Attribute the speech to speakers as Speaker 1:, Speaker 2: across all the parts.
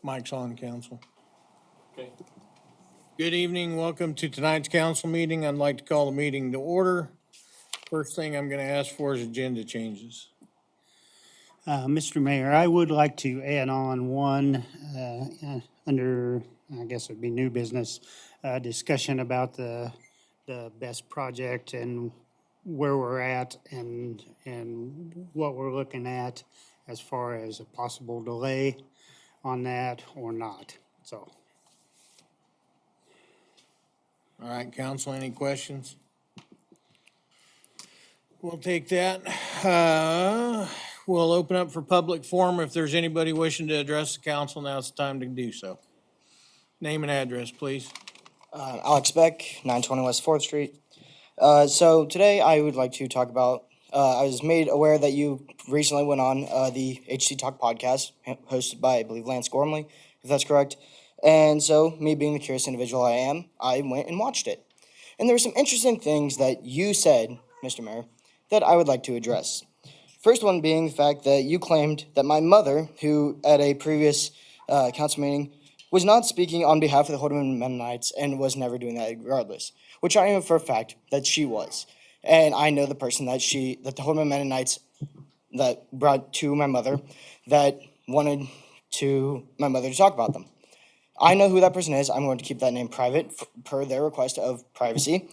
Speaker 1: Mike's on, council.
Speaker 2: Okay.
Speaker 1: Good evening. Welcome to tonight's council meeting. I'd like to call the meeting to order. First thing I'm going to ask for is agenda changes.
Speaker 3: Mr. Mayor, I would like to add on one under, I guess it'd be new business, discussion about the best project and where we're at and what we're looking at as far as a possible delay on that or not. So.
Speaker 1: All right, council, any questions? We'll take that. We'll open up for public forum. If there's anybody wishing to address the council, now's the time to do so. Name and address, please.
Speaker 4: Alex Beck, 920 West 4th Street. So today I would like to talk about, I was made aware that you recently went on the HC Talk podcast, hosted by, I believe, Lance Gormley, if that's correct. And so, me being the curious individual I am, I went and watched it. And there were some interesting things that you said, Mr. Mayor, that I would like to address. First one being the fact that you claimed that my mother, who at a previous council meeting, was not speaking on behalf of the Halstead Mennonites and was never doing that regardless, which I know for a fact that she was. And I know the person that the Halstead Mennonites that brought to my mother that wanted my mother to talk about them. I know who that person is. I'm going to keep that name private per their request of privacy.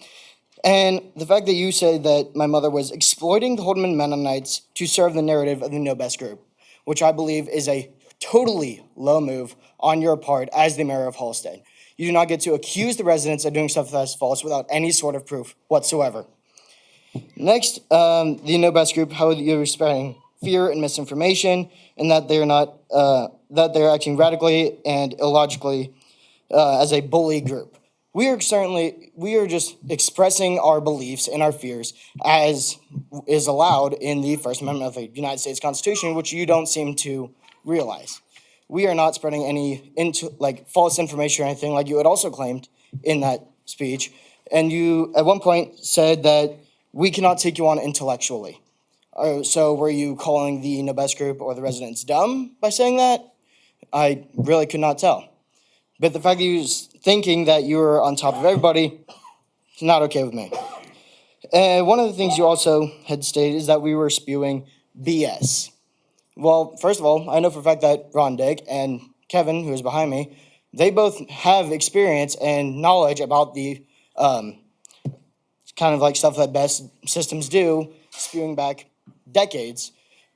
Speaker 4: And the fact that you said that my mother was exploiting the Halstead Mennonites to serve the narrative of the No Best group, which I believe is a totally low move on your part as the mayor of Halstead. You do not get to accuse the residents of doing stuff that's false without any sort of proof whatsoever. Next, the No Best group, how you're spreading fear and misinformation, and that they're acting radically and illogically as a bully group. We are just expressing our beliefs and our fears as is allowed in the First Amendment of the United States Constitution, which you don't seem to realize. We are not spreading any false information or anything like you had also claimed in that speech. And you at one point said that we cannot take you on intellectually. So were you calling the No Best group or the residents dumb by saying that? I really could not tell. But the fact that you was thinking that you were on top of everybody is not okay with me. And one of the things you also had stated is that we were spewing BS. Well, first of all, I know for a fact that Ron Dick and Kevin, who is behind me, they both have experience and knowledge about the kind of like stuff that best systems do, spewing back decades,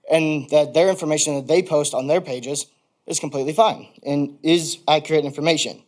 Speaker 4: and that their information that they post on their pages is completely fine and is accurate information.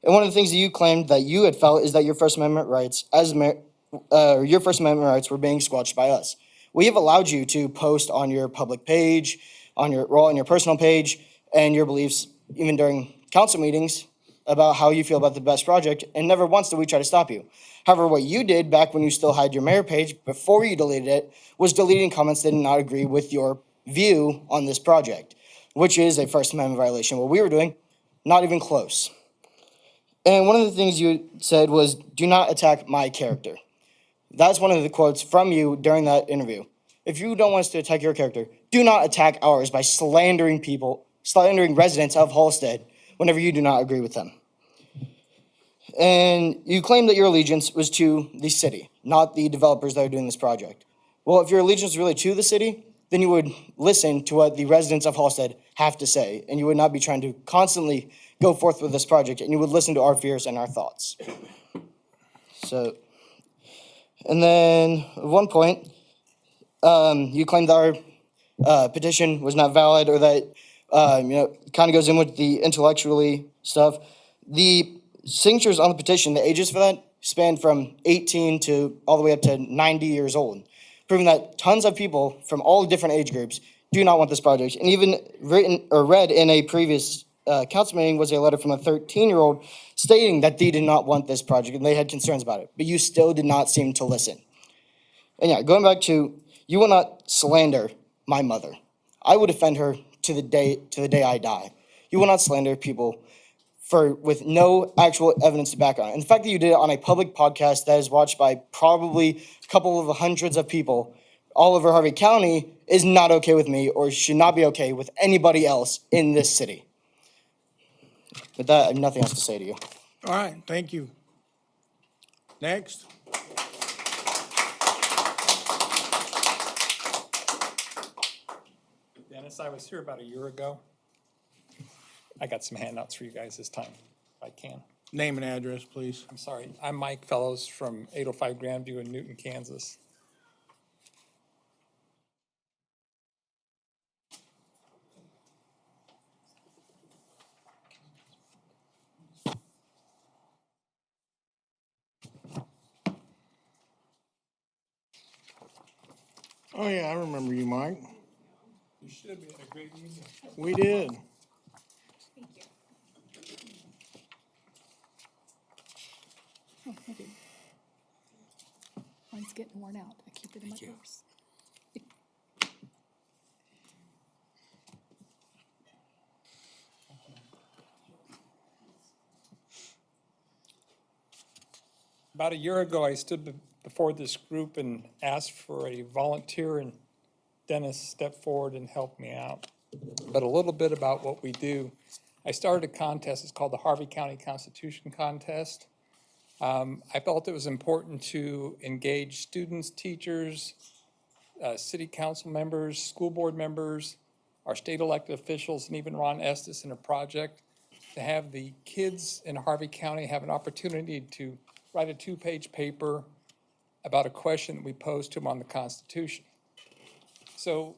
Speaker 4: And one of the things that you claimed that you had felt is that your First Amendment rights your First Amendment rights were being squelched by us. We have allowed you to post on your public page, on your personal page, and your beliefs, even during council meetings, about how you feel about the best project, and never once did we try to stop you. However, what you did back when you still had your mayor page, before you deleted it, was deleting comments that did not agree with your view on this project, which is a First Amendment violation. What we were doing, not even close. And one of the things you said was, do not attack my character. That's one of the quotes from you during that interview. If you don't want us to attack your character, do not attack ours by slandering residents of Halstead whenever you do not agree with them. And you claim that your allegiance was to the city, not the developers that are doing this project. Well, if your allegiance is really to the city, then you would listen to what the residents of Halstead have to say, and you would not be trying to constantly go forth with this project, and you would listen to our fears and our thoughts. So, and then at one point, you claimed that our petition was not valid, or that, kind of goes in with the intellectually stuff. The signatures on the petition, the ages for that, span from 18 to all the way up to 90 years old, proving that tons of people from all different age groups do not want this project. And even read in a previous council meeting was a letter from a 13-year-old stating that they did not want this project and they had concerns about it, but you still did not seem to listen. And yeah, going back to, you will not slander my mother. I will defend her to the day I die. You will not slander people with no actual evidence to back on it. And the fact that you did it on a public podcast that is watched by probably a couple of hundreds of people all over Harvey County is not okay with me, or should not be okay with anybody else in this city. With that, I have nothing else to say to you.
Speaker 1: All right, thank you. Next.
Speaker 2: Dennis, I was here about a year ago. I got some handouts for you guys this time, if I can.
Speaker 1: Name and address, please.
Speaker 2: I'm sorry. I'm Mike Fellows from 805 Grandview in Newton, Kansas.
Speaker 1: Oh, yeah, I remember you, Mike.
Speaker 2: You should be in a great meeting.
Speaker 1: We did.
Speaker 5: Oh, thank you. Mine's getting worn out. I keep it in my purse.
Speaker 2: About a year ago, I stood before this group and asked for a volunteer, and Dennis stepped forward and helped me out. But a little bit about what we do. I started a contest. It's called the Harvey County Constitution Contest. I felt it was important to engage students, teachers, city council members, school board members, our state elected officials, and even Ron Estes in a project to have the kids in Harvey County have an opportunity to write a 2-page paper about a question that we posed to them on the Constitution. So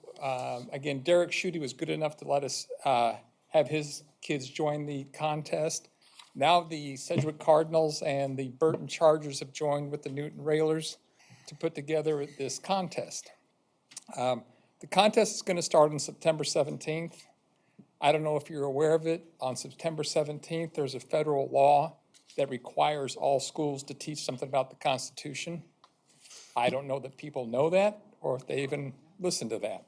Speaker 2: again, Derek Schutte was good enough to let us have his kids join the contest. Now the Sedgwick Cardinals and the Burton Chargers have joined with the Newton Railers to put together this contest. The contest is going to start on September 17th. I don't know if you're aware of it. On September 17th, there's a federal law that requires all schools to teach something about the Constitution. I don't know that people know that or if they even listen to that.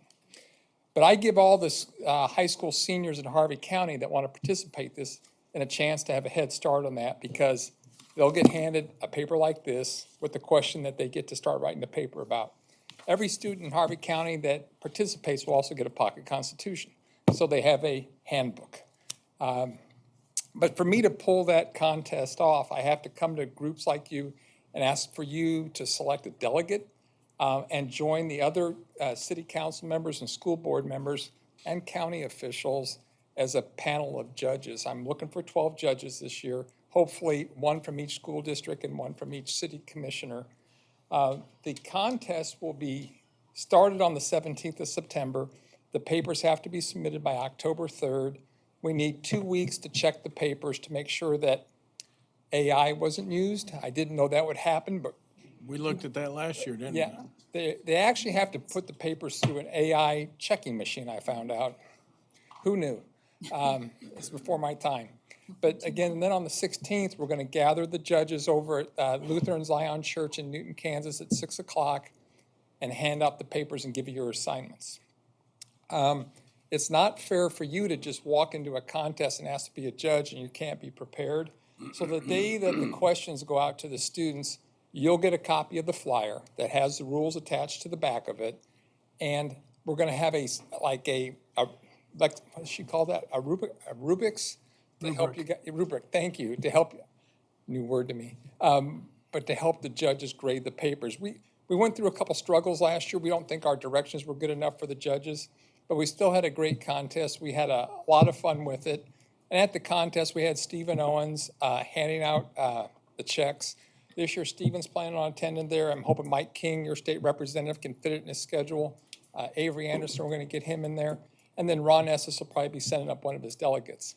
Speaker 2: But I give all the high school seniors in Harvey County that want to participate this and a chance to have a head start on that, because they'll get handed a paper like this with the question that they get to start writing the paper about. Every student in Harvey County that participates will also get a pocket constitution, so they have a handbook. But for me to pull that contest off, I have to come to groups like you and ask for you to select a delegate and join the other city council members and school board members and county officials as a panel of judges. I'm looking for 12 judges this year, hopefully one from each school district and one from each city commissioner. The contest will be started on the 17th of September. The papers have to be submitted by October 3rd. We need 2 weeks to check the papers to make sure that AI wasn't used. I didn't know that would happen, but
Speaker 1: We looked at that last year, didn't we?
Speaker 2: yeah, they actually have to put the papers through an AI checking machine, I found out. Who knew? It's before my time. But again, then on the 16th, we're going to gather the judges over at Lutheran Zion Church in Newton, Kansas at 6 o'clock and hand out the papers and give you your assignments. It's not fair for you to just walk into a contest and ask to be a judge and you can't be prepared. So the day that the questions go out to the students, you'll get a copy of the flyer that has the rules attached to the back of it. And we're going to have what does she call that? A rubrics to help you get rubric. Thank you, to help you. New word to me. But to help the judges grade the papers. We went through a couple struggles last year. We don't think our directions were good enough for the judges, but we still had a great contest. We had a lot of fun with it. And at the contest, we had Stephen Owens handing out the checks. This year, Stephen's planning on attending there. I'm hoping Mike King, your state representative, can fit it in his schedule. Avery Anderson, we're going to get him in there. And then Ron Estes will probably be sending up one of his delegates.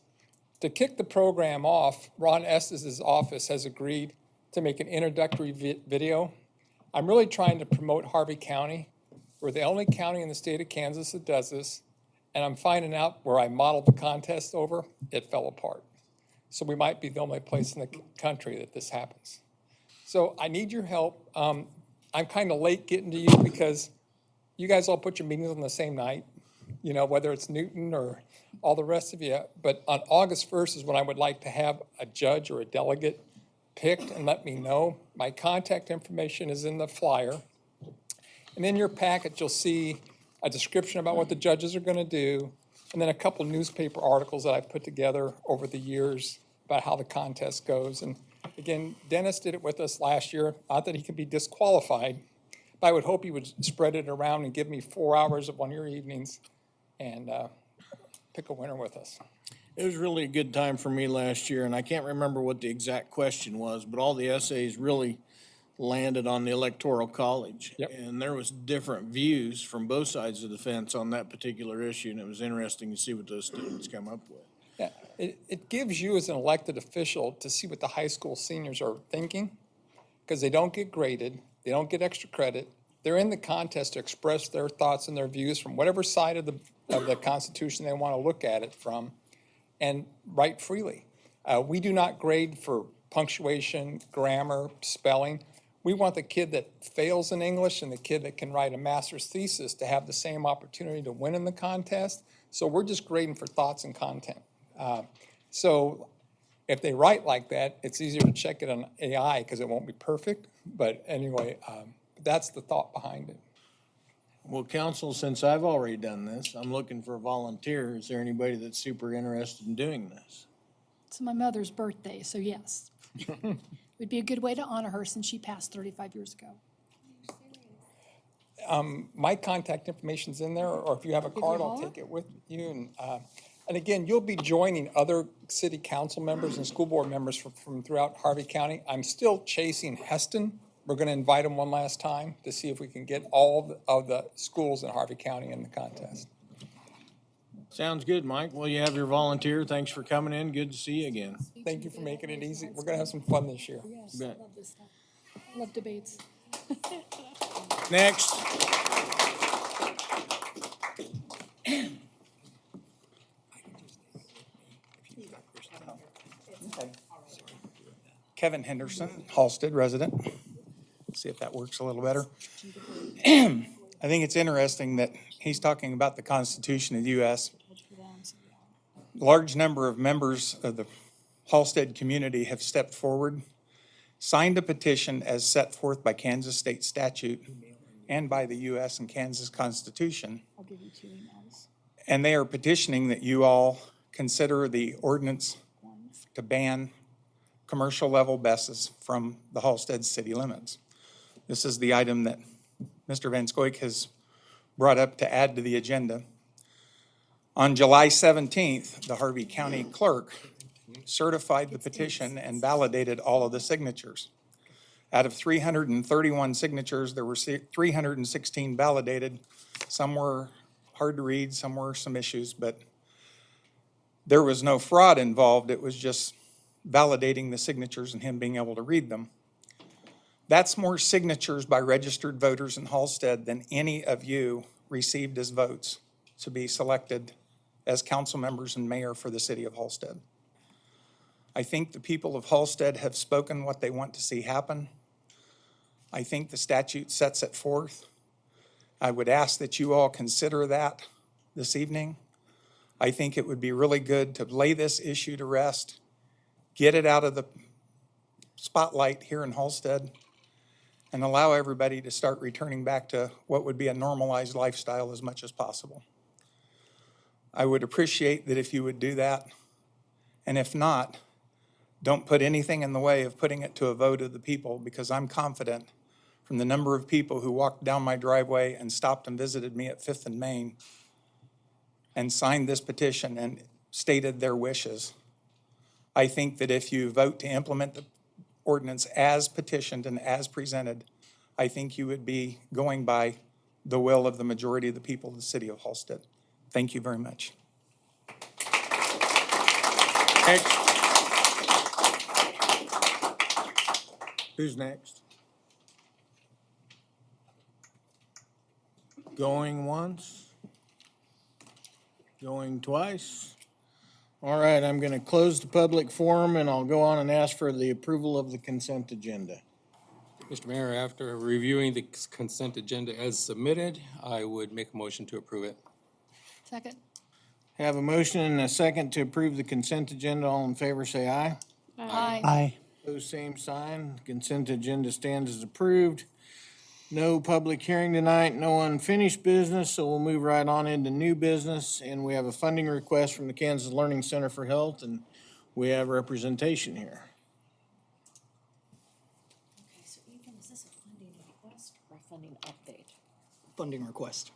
Speaker 2: To kick the program off, Ron Estes' office has agreed to make an introductory video. I'm really trying to promote Harvey County. We're the only county in the state of Kansas that does this. And I'm finding out where I modeled the contest over, it fell apart. So we might be the only place in the country that this happens. So I need your help. I'm kind of late getting to you because you guys all put your meetings on the same night, you know, whether it's Newton or all the rest of you. But on August 1st is when I would like to have a judge or a delegate picked and let me know. My contact information is in the flyer. And in your packet, you'll see a description about what the judges are going to do, and then a couple newspaper articles that I put together over the years about how the contest goes. And again, Dennis did it with us last year. Not that he could be disqualified, but I would hope he would spread it around and give me 4 hours of one of your evenings and pick a winner with us.
Speaker 1: It was really a good time for me last year, and I can't remember what the exact question was, but all the essays really landed on the Electoral College.
Speaker 2: Yep.
Speaker 1: And there was different views from both sides of the fence on that particular issue, and it was interesting to see what those students come up with.
Speaker 2: Yeah, it gives you as an elected official to see what the high school seniors are thinking, because they don't get graded, they don't get extra credit. They're in the contest to express their thoughts and their views from whatever side of the Constitution they want to look at it from, and write freely. We do not grade for punctuation, grammar, spelling. We want the kid that fails in English and the kid that can write a master's thesis to have the same opportunity to win in the contest. So we're just grading for thoughts and content. So if they write like that, it's easier to check it on AI because it won't be perfect. But anyway, that's the thought behind it.
Speaker 1: Well, council, since I've already done this, I'm looking for a volunteer. Is there anybody that's super interested in doing this?
Speaker 5: It's my mother's birthday, so yes. It would be a good way to honor her since she passed 35 years ago.
Speaker 2: My contact information's in there, or if you have a card, I'll take it with you. And again, you'll be joining other city council members and school board members from throughout Harvey County. I'm still chasing Heston. We're going to invite them one last time to see if we can get all of the schools in Harvey County in the contest.
Speaker 1: Sounds good, Mike. Well, you have your volunteer. Thanks for coming in. Good to see you again.
Speaker 2: Thank you for making it easy. We're going to have some fun this year.
Speaker 5: Yes,
Speaker 1: Bet.
Speaker 5: I love this stuff. I love debates.
Speaker 1: Next.
Speaker 6: Kevin Henderson, Halstead resident. See if that works a little better. I think it's interesting that he's talking about the Constitution of the U.S. Large number of members of the Halstead community have stepped forward, signed a petition as set forth by Kansas state statute and by the U.S. and Kansas Constitution.
Speaker 5: I'll give you 2 emails.
Speaker 6: And they are petitioning that you all consider the ordinance to ban commercial level buses from the Halstead city limits. This is the item that Mr. Van Scoik has brought up to add to the agenda. On July 17th, the Harvey County Clerk certified the petition and validated all of the signatures. Out of 331 signatures, there were 316 validated. Some were hard to read, some were some issues, but there was no fraud involved. It was just validating the signatures and him being able to read them. That's more signatures by registered voters in Halstead than any of you received as votes to be selected as council members and mayor for the city of Halstead. I think the people of Halstead have spoken what they want to see happen. I think the statute sets it forth. I would ask that you all consider that this evening. I think it would be really good to lay this issue to rest, get it out of the spotlight here in Halstead, and allow everybody to start returning back to what would be a normalized lifestyle as much as possible. I would appreciate that if you would do that. And if not, don't put anything in the way of putting it to a vote of the people, because I'm confident from the number of people who walked down my driveway and stopped and visited me at 5th and Main and signed this petition and stated their wishes. I think that if you vote to implement the ordinance as petitioned and as presented, I think you would be going by the will of the majority of the people of the city of Halstead. Thank you very much.
Speaker 1: Next. Who's next? Going once? Going twice? All right, I'm going to close the public forum and I'll go on and ask for the approval of the consent agenda.
Speaker 7: Mr. Mayor, after reviewing the consent agenda as submitted, I would make a motion to approve it.
Speaker 5: Second?
Speaker 1: Have a motion and a second to approve the consent agenda. All in favor, say aye.
Speaker 5: Aye.
Speaker 3: Aye.
Speaker 1: Pose same sign. Consent agenda stands as approved. No public hearing tonight, no unfinished business, so we'll move right on into new business. And we have a funding request from the Kansas Learning Center for Health, and we have representation here.
Speaker 8: Okay, so Ethan, is this a funding request or a funding update?
Speaker 4: Funding request.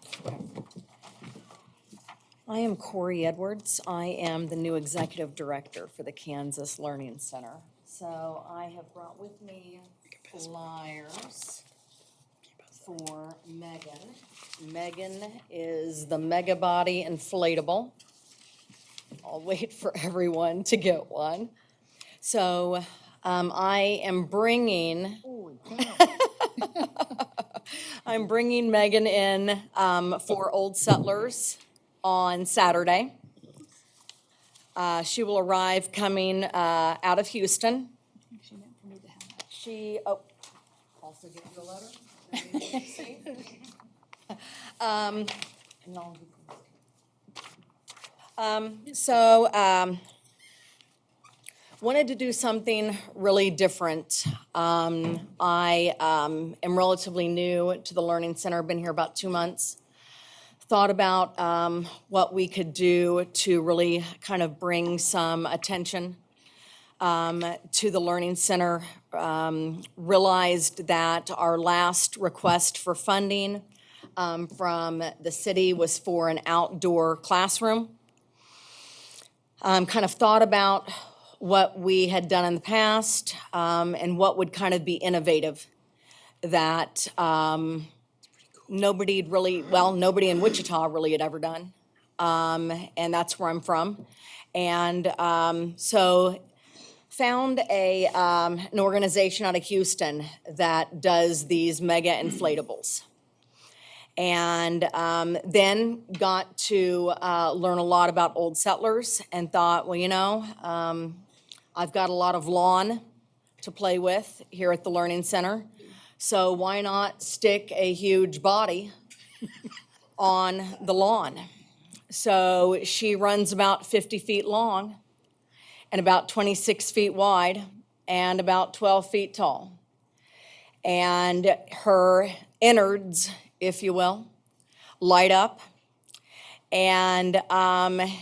Speaker 8: I am Corey Edwards. I am the new executive director for the Kansas Learning Center. So I have brought with me flyers for Megan. Megan is the Mega Body Inflatable. I'll wait for everyone to get one. So I am bringing I'm bringing Megan in for Old Settlers on Saturday. She will arrive coming out of Houston.
Speaker 5: She meant for me to have that.
Speaker 8: She, also give you a letter? And I'll give you- wanted to do something really different. I am relatively new to the Learning Center, been here about 2 months. Thought about what we could do to really kind of bring some attention to the Learning Center. Realized that our last request for funding from the city was for an outdoor classroom. Kind of thought about what we had done in the past and what would kind of be innovative that nobody in Wichita really had ever done. And that's where I'm from. And so found an organization out of Houston that does these mega inflatables. And then got to learn a lot about Old Settlers and thought, well, you know, I've got a lot of lawn to play with here at the Learning Center. So why not stick a huge body on the lawn? So she runs about 50 feet long and about 26 feet wide and about 12 feet tall. And her innards, if you will, light up. And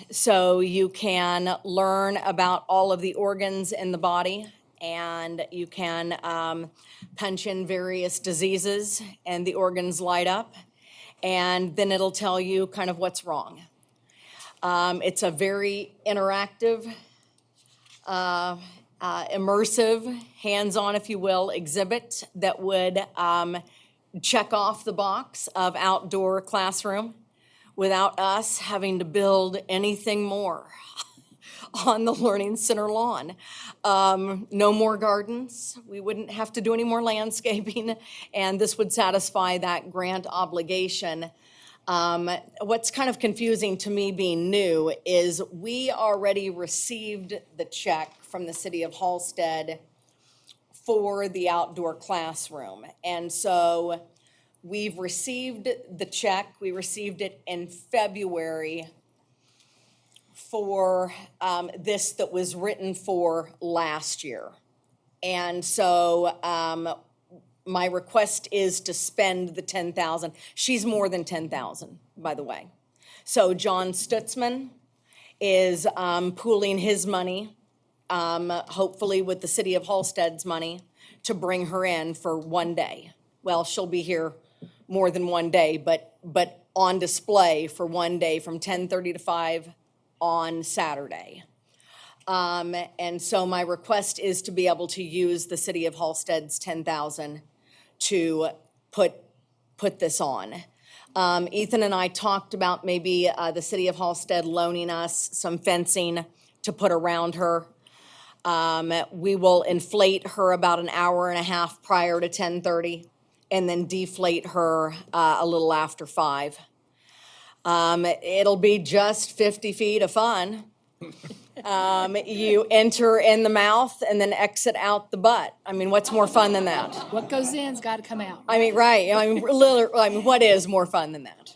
Speaker 8: so you can learn about all of the organs in the body, and you can punch in various diseases and the organs light up, and then it'll tell you kind of what's wrong. It's a very interactive, immersive, hands-on, if you will, exhibit that would check off the box of outdoor classroom without us having to build anything more on the Learning Center lawn. No more gardens. We wouldn't have to do any more landscaping, and this would satisfy that grant obligation. What's kind of confusing to me being new is we already received the check from the city of Halstead for the outdoor classroom. And so we've received the check. We received it in February for this that was written for last year. And so my request is to spend the $10,000. She's more than $10,000, by the way. So John Stutzman is pooling his money, hopefully with the city of Halstead's money, to bring her in for 1 day. Well, she'll be here more than 1 day, but on display for 1 day from 10:30 to 5 on Saturday. And so my request is to be able to use the city of Halstead's $10,000 to put this on. Ethan and I talked about maybe the city of Halstead loaning us some fencing to put around her. We will inflate her about an hour and a half prior to 10:30 and then deflate her a little after 5. It'll be just 50 feet of fun. You enter in the mouth and then exit out the butt. I mean, what's more fun than that?
Speaker 5: What goes in's got to come out.
Speaker 8: I mean, right, I mean, literally, I mean, what is more fun than that?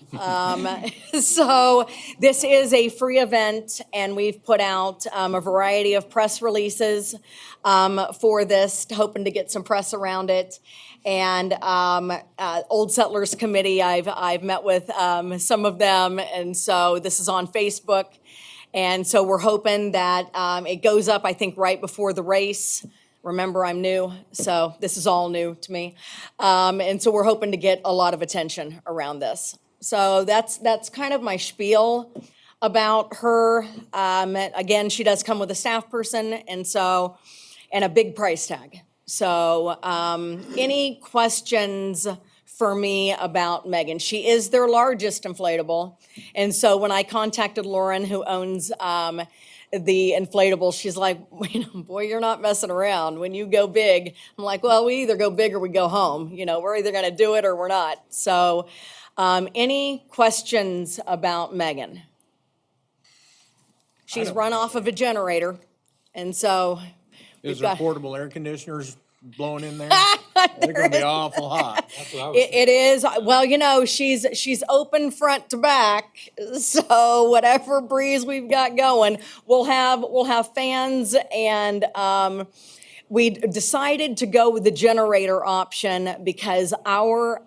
Speaker 8: So this is a free event, and we've put out a variety of press releases for this, hoping to get some press around it. And Old Settlers Committee, I've met with some of them, and so this is on Facebook. And so we're hoping that it goes up, I think, right before the race. Remember, I'm new, so this is all new to me. And so we're hoping to get a lot of attention around this. So that's kind of my spiel about her. Again, she does come with a staff person, and a big price tag. So any questions for me about Megan? She is their largest inflatable. And so when I contacted Lauren, who owns the inflatable, she's like, boy, you're not messing around. When you go big, I'm like, well, we either go big or we go home. We're either going to do it or we're not. So any questions about Megan? She's run off of a generator. And so
Speaker 1: Is
Speaker 8: we've
Speaker 1: there
Speaker 8: got.
Speaker 1: portable air conditioners blowing in there? They're gonna be awful hot.
Speaker 7: That's what I was
Speaker 8: It is, well, she's open front to back, so whatever breeze we've got going, we'll have fans, and we decided to go with the generator option because our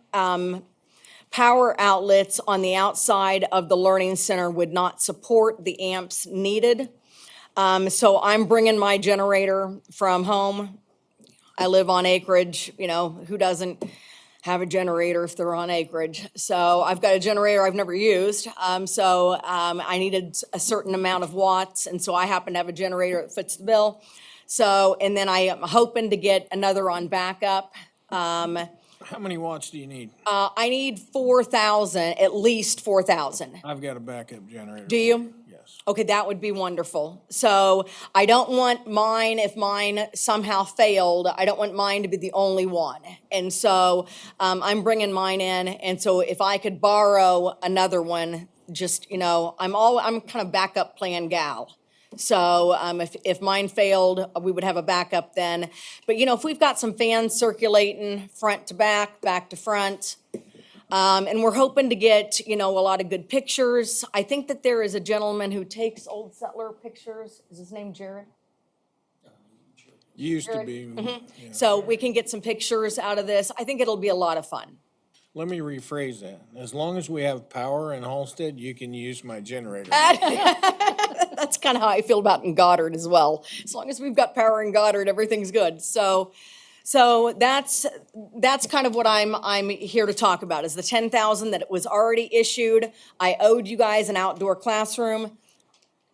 Speaker 8: power outlets on the outside of the Learning Center would not support the amps needed. So I'm bringing my generator from home. I live on acreage, who doesn't have a generator if they're on acreage? So I've got a generator I've never used. I needed a certain amount of watts, and so I happen to have a generator that fits the bill. So, and then I am hoping to get another on backup.
Speaker 1: How many watts do you need?
Speaker 8: I need 4,000, at least 4,000.
Speaker 1: I've got a backup generator.
Speaker 8: Do you?
Speaker 1: Yes.
Speaker 8: Okay, that would be wonderful. So I don't want mine, if mine somehow failed, I don't want mine to be the only one. And so I'm bringing mine in, and so if I could borrow another one, just, I'm kind of backup plan gal. So if mine failed, we would have a backup then. But, if we've got some fans circulating front to back to front, and we're hoping to get, a lot of good pictures. I think that there is a gentleman who takes Old Settler pictures. Is his name Jared?
Speaker 1: Used to be. Yeah.
Speaker 8: So we can get some pictures out of this. I think it'll be a lot of fun.
Speaker 1: Let me rephrase that. As long as we have power in Halstead, you can use my generator.
Speaker 8: That's kind of how I feel about in Goddard as well. As long as we've got power in Goddard, everything's good. So that's kind of what I'm here to talk about, is the 10,000 that was already issued. I owed you guys an outdoor classroom.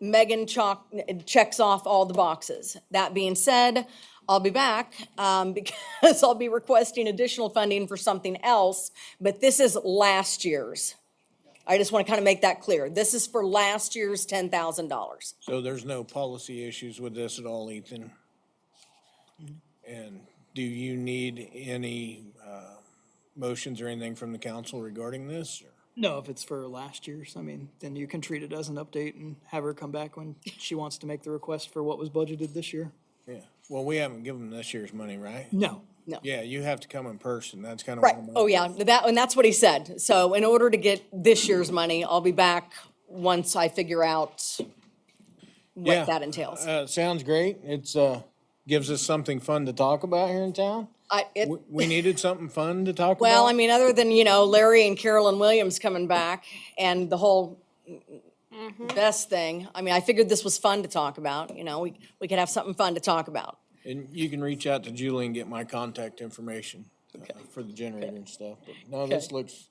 Speaker 8: Megan checks off all the boxes. That being said, I'll be back because I'll be requesting additional funding for something else, but this is last year's. I just want to kind of make that clear. This is for last year's $10,000.
Speaker 1: So there's no policy issues with this at all, Ethan? And do you need any motions or anything from the council regarding this? Or?
Speaker 9: No, if it's for last year's, then you can treat it as an update and have her come back when she wants to make the request for what was budgeted this year.
Speaker 1: Yeah. Well, we haven't given them this year's money, right?
Speaker 9: No.
Speaker 1: Yeah, you have to come in person. That's kind of
Speaker 8: Right. Oh, yeah. That's what he said. So in order to get this year's money, I'll be back once I figure out what that entails.
Speaker 1: Sounds great. It's gives us something fun to talk about here in town. We needed something fun to talk
Speaker 8: Well,
Speaker 1: about.
Speaker 8: other than, Larry and Carolyn Williams coming back and the whole best thing, I figured this was fun to talk about. We could have something fun to talk about.
Speaker 1: And you can reach out to Julie and get my contact information for the generator and stuff. But no, this looks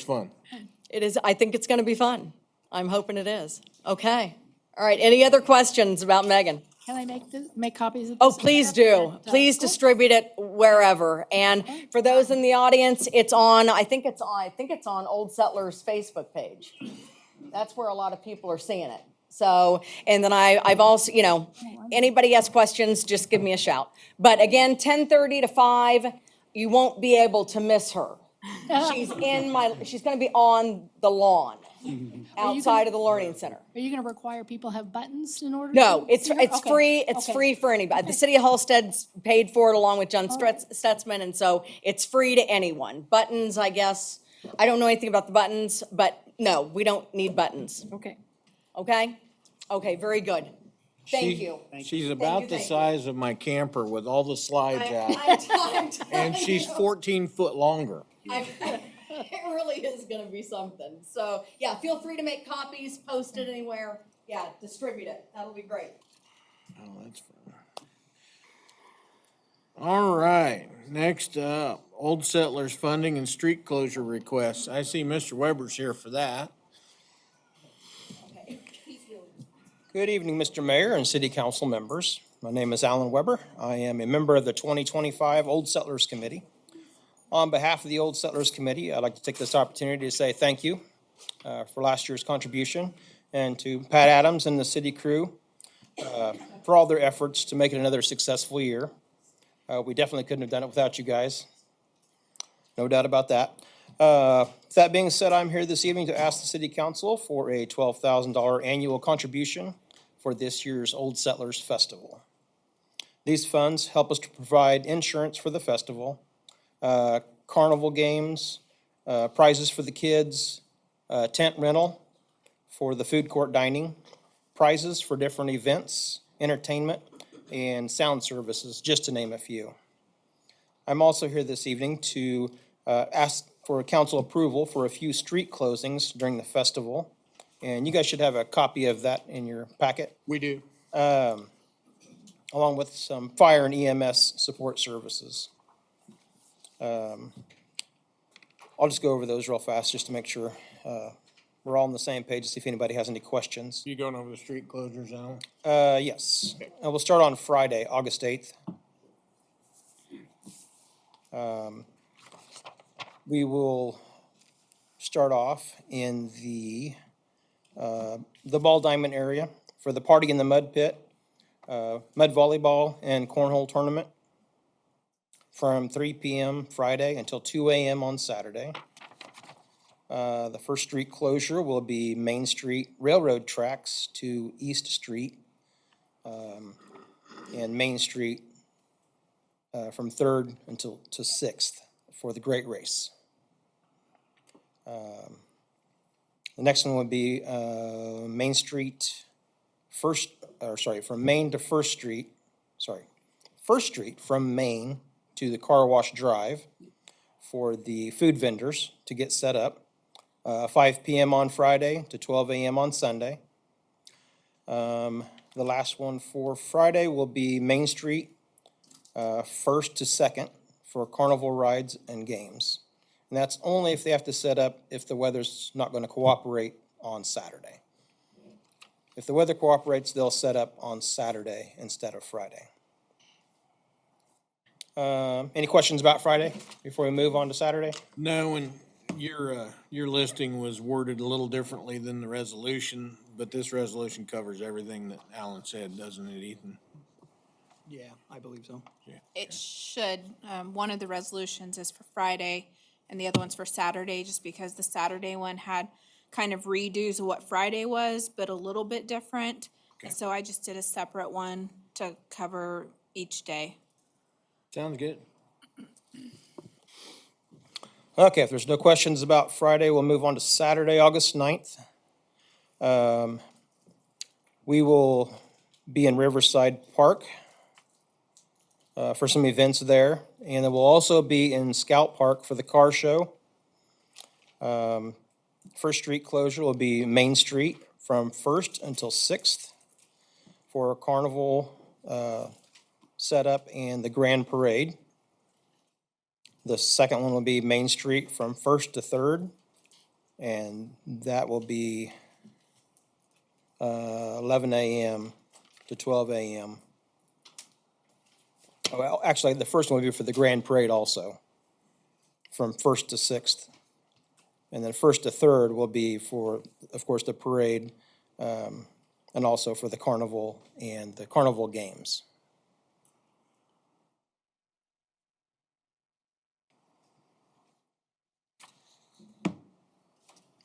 Speaker 1: fun.
Speaker 8: It is, I think it's going to be fun. I'm hoping it is. Okay. All right. Any other questions about Megan?
Speaker 5: Can I make copies of this?
Speaker 8: Oh, please do. Please distribute it wherever. And for those in the audience, it's on, I think it's on Old Settlers' Facebook page. That's where a lot of people are seeing it. So, and then I've also, anybody has questions, just give me a shout. But again, 10:30 to 5, you won't be able to miss her. She's going to be on the lawn. outside of the Learning Center.
Speaker 5: Are you gonna require people have buttons in order?
Speaker 8: No,
Speaker 5: to
Speaker 8: it's
Speaker 5: see her? Okay,
Speaker 8: free, it's
Speaker 5: okay.
Speaker 8: free for anybody. The city of Halstead's paid for it along with John Stutzman, and so it's free to anyone. Buttons, I guess, I don't know anything about the buttons, but no, we don't need buttons,
Speaker 5: Okay.
Speaker 8: okay? Okay, very good. Thank
Speaker 1: She-
Speaker 8: you.
Speaker 1: She's about the
Speaker 8: thank you.
Speaker 1: size of my camper with all the slides out,
Speaker 8: I'm telling
Speaker 1: and she's
Speaker 8: you.
Speaker 1: 14 foot longer.
Speaker 8: It really is gonna be something. So, yeah, feel free to make copies, post it anywhere. Yeah, distribute it. That'll be great.
Speaker 1: Oh, that's fun. All right, next up, Old Settlers Funding and Street Closure Requests. I see Mr. Weber's here for that.
Speaker 10: Good evening, Mr. Mayor and City Council members. My name is Alan Weber. I am a member of the 2025 Old Settlers Committee. On behalf of the Old Settlers Committee, I'd like to take this opportunity to say thank you for last year's contribution, and to Pat Adams and the city crew for all their efforts to make it another successful year. We definitely couldn't have done it without you guys. No doubt about that. That being said, I'm here this evening to ask the City Council for a $12,000 annual contribution for this year's Old Settlers Festival. These funds help us to provide insurance for the festival, carnival games, prizes for the kids, tent rental for the food court dining, prizes for different events, entertainment, and sound services, just to name a few. I'm also here this evening to ask for council approval for a few street closings during the festival. And you guys should have a copy of that in your packet,
Speaker 1: We do.
Speaker 10: along with some fire and EMS support services. I'll just go over those real fast just to make sure we're all on the same page, to see if anybody has any questions.
Speaker 1: You going over the street closures, Alan?
Speaker 10: Yes. We'll start on Friday, August 8th. We will start off in the Ball Diamond area for the Party in the Mud Pit, mud volleyball and cornhole tournament from 3 p.m. Friday until 2 a.m. on Saturday. The first street closure will be Main Street Railroad tracks to East Street, and Main Street from 3rd until to 6th for the Great Race. The next one would be Main Street from Main to First Street, First Street from Main to the Car Wash Drive for the food vendors to get set up. 5 p.m. on Friday to 12 a.m. on Sunday. The last one for Friday will be Main Street, 1st to 2nd for carnival rides and games. And that's only if they have to set up if the weather's not going to cooperate on Saturday. If the weather cooperates, they'll set up on Saturday instead of Friday. Any questions about Friday before we move on to Saturday?
Speaker 1: No, and your listing was worded a little differently than the resolution, but this resolution covers everything that Alan said, doesn't it, Ethan?
Speaker 9: Yeah, I believe so.
Speaker 11: It should, one of the resolutions is for Friday and the other one's for Saturday, just because the Saturday one had kind of redos of what Friday was, but a little bit different.
Speaker 1: Okay.
Speaker 11: So I just did a separate one to cover each day.
Speaker 1: Sounds good.
Speaker 10: Okay, if there's no questions about Friday, we'll move on to Saturday, August 9th. We will be in Riverside Park for some events there. And then we'll also be in Scout Park for the car show. First street closure will be Main Street from 1st until 6th for a carnival setup and the grand parade. The second one will be Main Street from 1st to 3rd, and that will be 11 a.m. to 12 a.m. Well, actually, the first one will be for the grand parade also, from 1st to 6th. And then 1st to 3rd will be for, of course, the parade, and also for the carnival and the carnival games.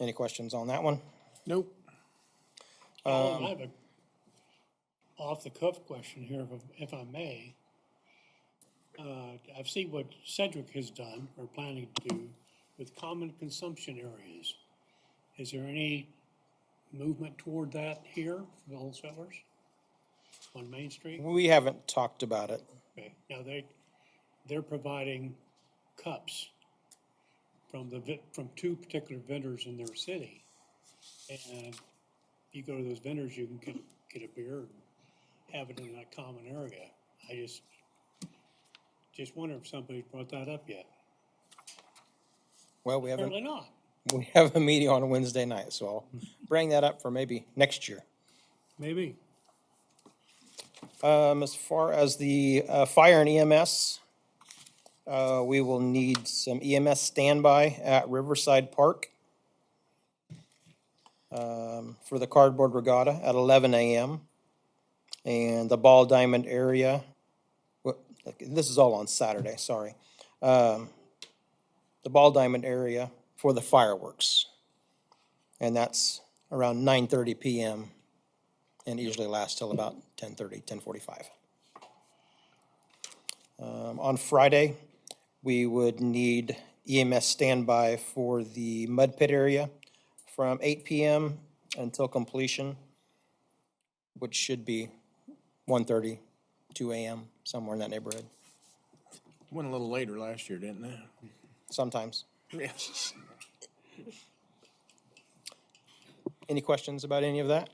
Speaker 10: Any questions on that one?
Speaker 1: Nope.
Speaker 12: I have a off-the-cuff question here, if I may. I've seen what Cedric has done, or planning to do, with common consumption areas. Is there any movement toward that here for the Old Settlers on Main Street?
Speaker 10: We haven't talked about it.
Speaker 12: Okay, now they're providing cups from from two particular vendors in their city. And you go to those vendors, you can get a beer and have it in that common area. I just wonder if somebody's brought that up yet.
Speaker 10: Well, we
Speaker 12: Apparently not.
Speaker 10: have a meeting on a Wednesday night, so I'll bring that up for maybe next year.
Speaker 12: Maybe.
Speaker 10: As far as the fire and EMS, we will need some EMS standby at Riverside Park for the cardboard regatta at 11 a.m. And the Ball Diamond area, this is all on Saturday, sorry. The Ball Diamond area for the fireworks. And that's around 9:30 p.m. and it usually lasts till about 10:30, 10:45. On Friday, we would need EMS standby for the mud pit area from 8 p.m. until completion, which should be 1:30, 2 a.m., somewhere in that neighborhood,
Speaker 1: Went a little later last year, didn't it?
Speaker 10: sometimes.
Speaker 1: Yes.
Speaker 10: Any questions about any of that?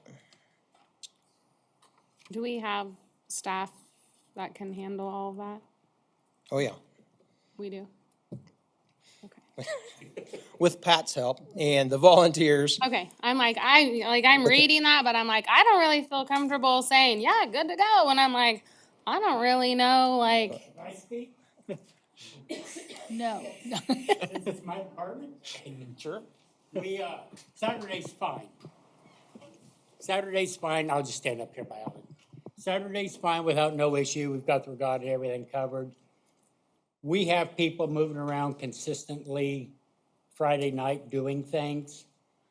Speaker 13: Do we have staff that can handle all of that?
Speaker 10: Oh, yeah.
Speaker 13: We do? Okay.
Speaker 10: With Pat's help and the volunteers.
Speaker 13: Okay, I'm reading that, but I'm like, I don't really feel comfortable saying, yeah, good to go. And I'm like, I don't really know, like,
Speaker 3: Can I speak?
Speaker 5: No.
Speaker 3: This is my department.
Speaker 10: Sure.
Speaker 3: Saturday's fine. Saturday's fine, I'll just stand up here by Alan. Saturday's fine without no issue, we've got the regatta and everything covered. We have people moving around consistently Friday night doing things,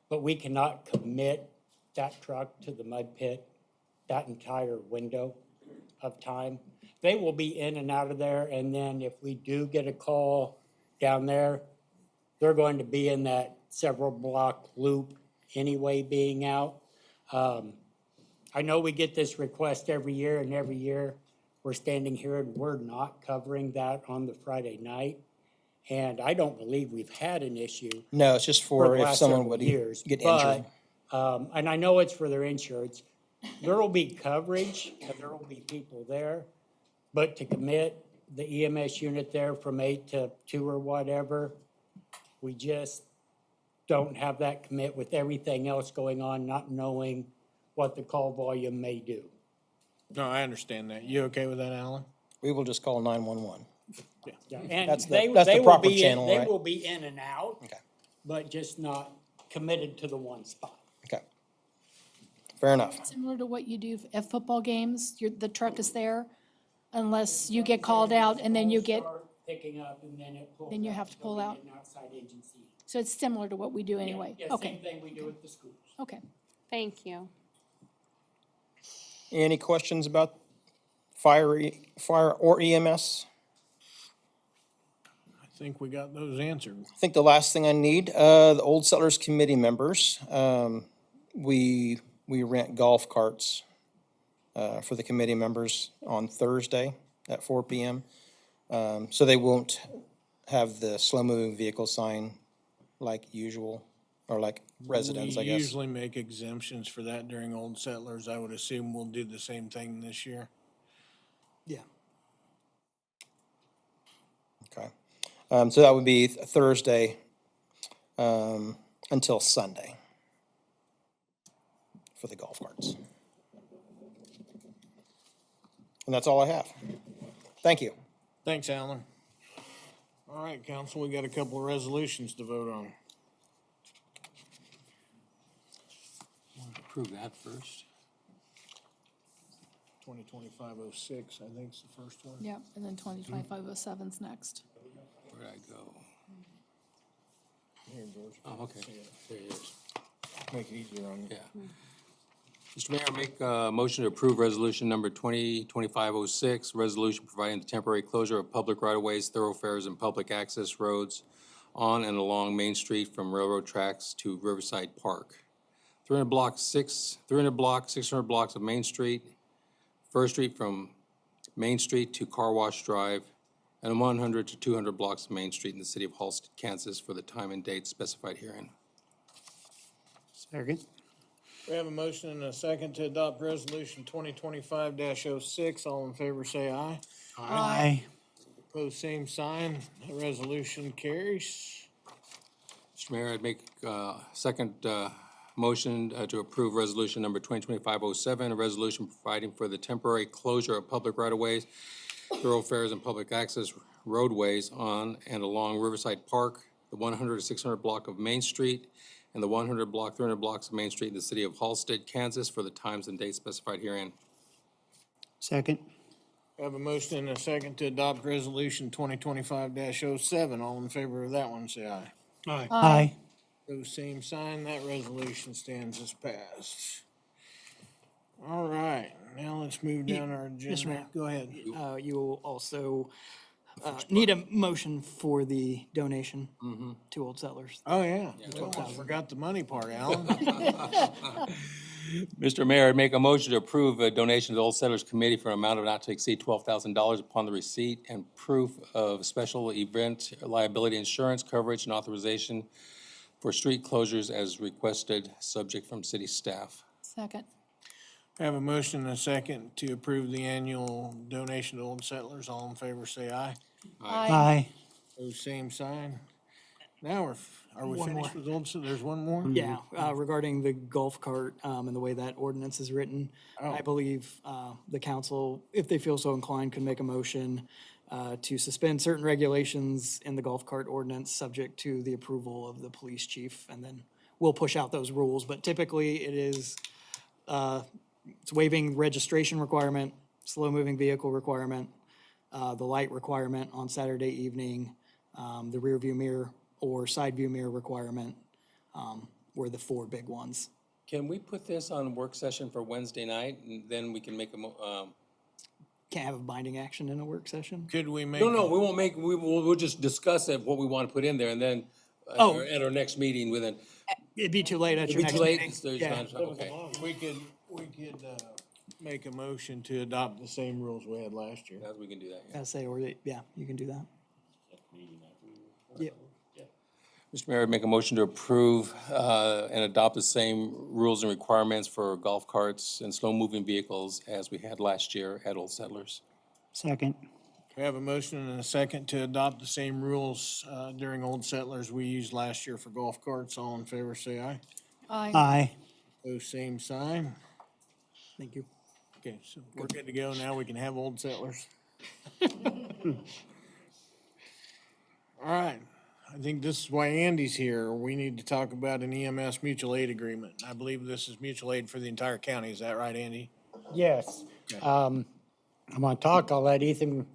Speaker 3: but we cannot commit that truck to the mud pit that entire window of time. They will be in and out of there, and then if we do get a call down there, they're going to be in that several block loop anyway being out. I know we get this request every year, and every year we're standing here and we're not covering that on the Friday night. And I don't believe we've had an issue
Speaker 10: No, it's just
Speaker 3: for
Speaker 10: for
Speaker 3: the
Speaker 10: if
Speaker 3: last
Speaker 10: someone
Speaker 3: several
Speaker 10: would
Speaker 3: years.
Speaker 10: get injured.
Speaker 3: But, and I know it's for their insurance. There will be coverage, and there will be people there. But to commit the EMS unit there from 8 to 2 or whatever, we just don't have that commit with everything else going on, not knowing what the call volume may do.
Speaker 1: No, I understand that. You okay with that, Alan?
Speaker 10: We will just call 911.
Speaker 3: Yeah, and
Speaker 10: That's the-
Speaker 3: they
Speaker 10: that's the
Speaker 3: will
Speaker 10: proper
Speaker 3: be in-
Speaker 10: channel,
Speaker 3: They
Speaker 10: right?
Speaker 3: will be in and out.
Speaker 10: Okay.
Speaker 3: But just not committed to the one spot.
Speaker 10: Okay. Fair enough.
Speaker 5: Similar to what you do at football games, the truck is there unless you get called out and then you get,
Speaker 3: Start picking up and then it pulls
Speaker 5: then you
Speaker 3: out
Speaker 5: have to
Speaker 3: go
Speaker 5: pull
Speaker 3: get
Speaker 5: out.
Speaker 3: an outside agency.
Speaker 5: so it's similar to what we do anyway.
Speaker 3: Yeah,
Speaker 5: Okay,
Speaker 3: same thing we do at the schools.
Speaker 5: okay.
Speaker 13: thank you.
Speaker 10: Any questions about fire or EMS?
Speaker 1: I think we got those answered.
Speaker 10: I think the last thing I need, the Old Settlers Committee members, we rent golf carts for the committee members on Thursday at 4 p.m. So they won't have the slow-moving vehicle sign like usual, or like residents, I
Speaker 1: We
Speaker 10: guess.
Speaker 1: usually make exemptions for that during Old Settlers. I would assume we'll do the same thing this year.
Speaker 9: Yeah.
Speaker 10: Okay. So that would be Thursday until Sunday for the golf carts. And that's all I have. Thank you.
Speaker 1: Thanks, Alan. All right, council, we got a couple of resolutions to vote on.
Speaker 7: Approve that first.
Speaker 1: 2025-06, I think is the first one.
Speaker 5: Yep, and then 2025-07's next.
Speaker 7: Where'd I go?
Speaker 1: Here, George.
Speaker 7: Oh, okay. There it is.
Speaker 1: Make it easier on you.
Speaker 7: Yeah. Mr. Mayor, I make a motion to approve resolution number 2025-06, resolution providing the temporary closure of public right-of-ways, thoroughfares, and public access roads on and along Main Street from railroad tracks to Riverside Park. 300 blocks, 600 blocks of Main Street, First Street from Main Street to Car Wash Drive, and 100 to 200 blocks of Main Street in the city of Halstead, Kansas, for the time and date specified herein.
Speaker 3: Second.
Speaker 1: We have a motion and a second to adopt resolution 2025-06. All in favor, say aye.
Speaker 3: Aye.
Speaker 1: Opposed, same sign. The resolution carries.
Speaker 7: Mr. Mayor, I'd make second motion to approve resolution number 2025-07, a resolution providing for the temporary closure of public right-of-ways, thoroughfares, and public access roadways on and along Riverside Park, the 100 to 600 block of Main Street, and the 100 block, 300 blocks of Main Street in the city of Halstead, Kansas, for the times and dates specified herein.
Speaker 3: Second.
Speaker 1: We have a motion and a second to adopt resolution 2025-07. All in favor of that one, say aye.
Speaker 12: Aye.
Speaker 3: Aye.
Speaker 1: Opposed, same sign. That resolution stands as passed. All right, now let's move down our
Speaker 9: Mr.
Speaker 1: agenda.
Speaker 9: Mayor.
Speaker 1: Go ahead.
Speaker 9: You will also need a motion for the donation to Old Settlers.
Speaker 1: Oh, yeah. Well, I forgot the money part, Alan.
Speaker 7: Mr. Mayor, I'd make a motion to approve a donation to the Old Settlers Committee for an amount of not to exceed $12,000 upon the receipt and proof of special event liability insurance coverage and authorization for street closures as requested, subject from city staff.
Speaker 5: Second.
Speaker 1: I have a motion and a second to approve the annual donation to Old Settlers. All in favor, say aye.
Speaker 3: Aye.
Speaker 1: Opposed, same sign. Now are we
Speaker 9: One
Speaker 1: finished
Speaker 9: more.
Speaker 1: with Old Settlers? There's one more?
Speaker 9: Yeah, regarding the golf cart and the way that ordinance is written, I believe the council, if they feel so inclined, could make a motion to suspend certain regulations in the golf cart ordinance, subject to the approval of the police chief, and then we'll push out those rules. But typically, it is, it's waiving registration requirement, slow-moving vehicle requirement, the light requirement on Saturday evening, the rear view mirror or side view mirror requirement were the four big ones.
Speaker 7: Can we put this on work session for Wednesday night, and then we can make a
Speaker 9: Can't have a binding action in a work session?
Speaker 1: Could we make?
Speaker 7: No, we won't make, we'll just discuss it, what we want to put in there, and then at our next meeting within.
Speaker 9: It'd be too late at your
Speaker 7: It'd be
Speaker 9: next
Speaker 7: too late.
Speaker 9: meeting.
Speaker 7: There's
Speaker 9: Yeah.
Speaker 7: time, okay.
Speaker 1: We could make a motion to adopt the same rules we had last year.
Speaker 7: We can do that, yeah.
Speaker 9: I say, or, yeah, you can do that. Yeah.
Speaker 7: Mr. Mayor, I'd make a motion to approve and adopt the same rules and requirements for golf carts and slow-moving vehicles as we had last year at Old Settlers.
Speaker 3: Second.
Speaker 1: We have a motion and a second to adopt the same rules during Old Settlers we used last year for golf carts. All in favor, say aye.
Speaker 5: Aye.
Speaker 3: Aye.
Speaker 1: Opposed, same sign.
Speaker 9: Thank you.
Speaker 1: Okay, so we're good to go. Now we can have Old Settlers. All right. I think this is why Andy's here. We need to talk about an EMS mutual aid agreement. I believe this is mutual aid for the entire county. Is that right, Andy?
Speaker 14: Yes. I'm going to talk. I'll let Ethan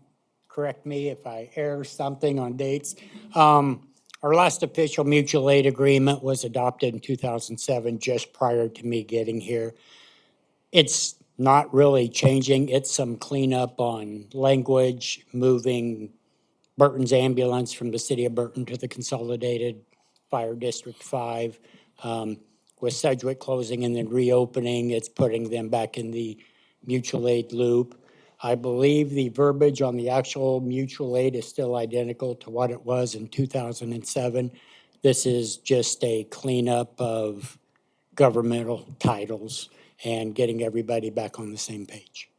Speaker 14: correct me if I err something on dates. Our last official mutual aid agreement was adopted in 2007, just prior to me getting here. It's not really changing. It's some cleanup on language, moving Burton's ambulance from the city of Burton to the Consolidated Fire District 5. With Sedgwick closing and then reopening, it's putting them back in the mutual aid loop. I believe the verbiage on the actual mutual aid is still identical to what it was in 2007. This is just a cleanup of governmental titles and getting everybody back on the same page.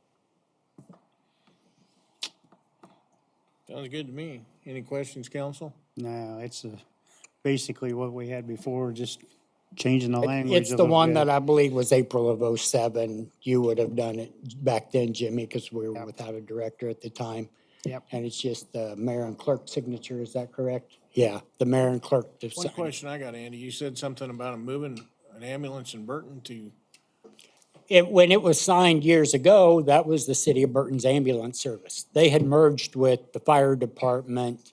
Speaker 1: Sounds good to me. Any questions, council?
Speaker 3: No, it's basically what we had before, just changing the language.
Speaker 14: It's the one that I believe was April of '07. You would have done it back then, Jimmy, because we were without a director at the time.
Speaker 3: Yep.
Speaker 14: And it's just the mayor and clerk signature, is that correct? Yeah, the mayor and clerk to
Speaker 1: One
Speaker 14: sign.
Speaker 1: question I got, Andy. You said something about moving an ambulance in Burton to,
Speaker 14: When it was signed years ago, that was the city of Burton's ambulance service. They had merged with the fire department.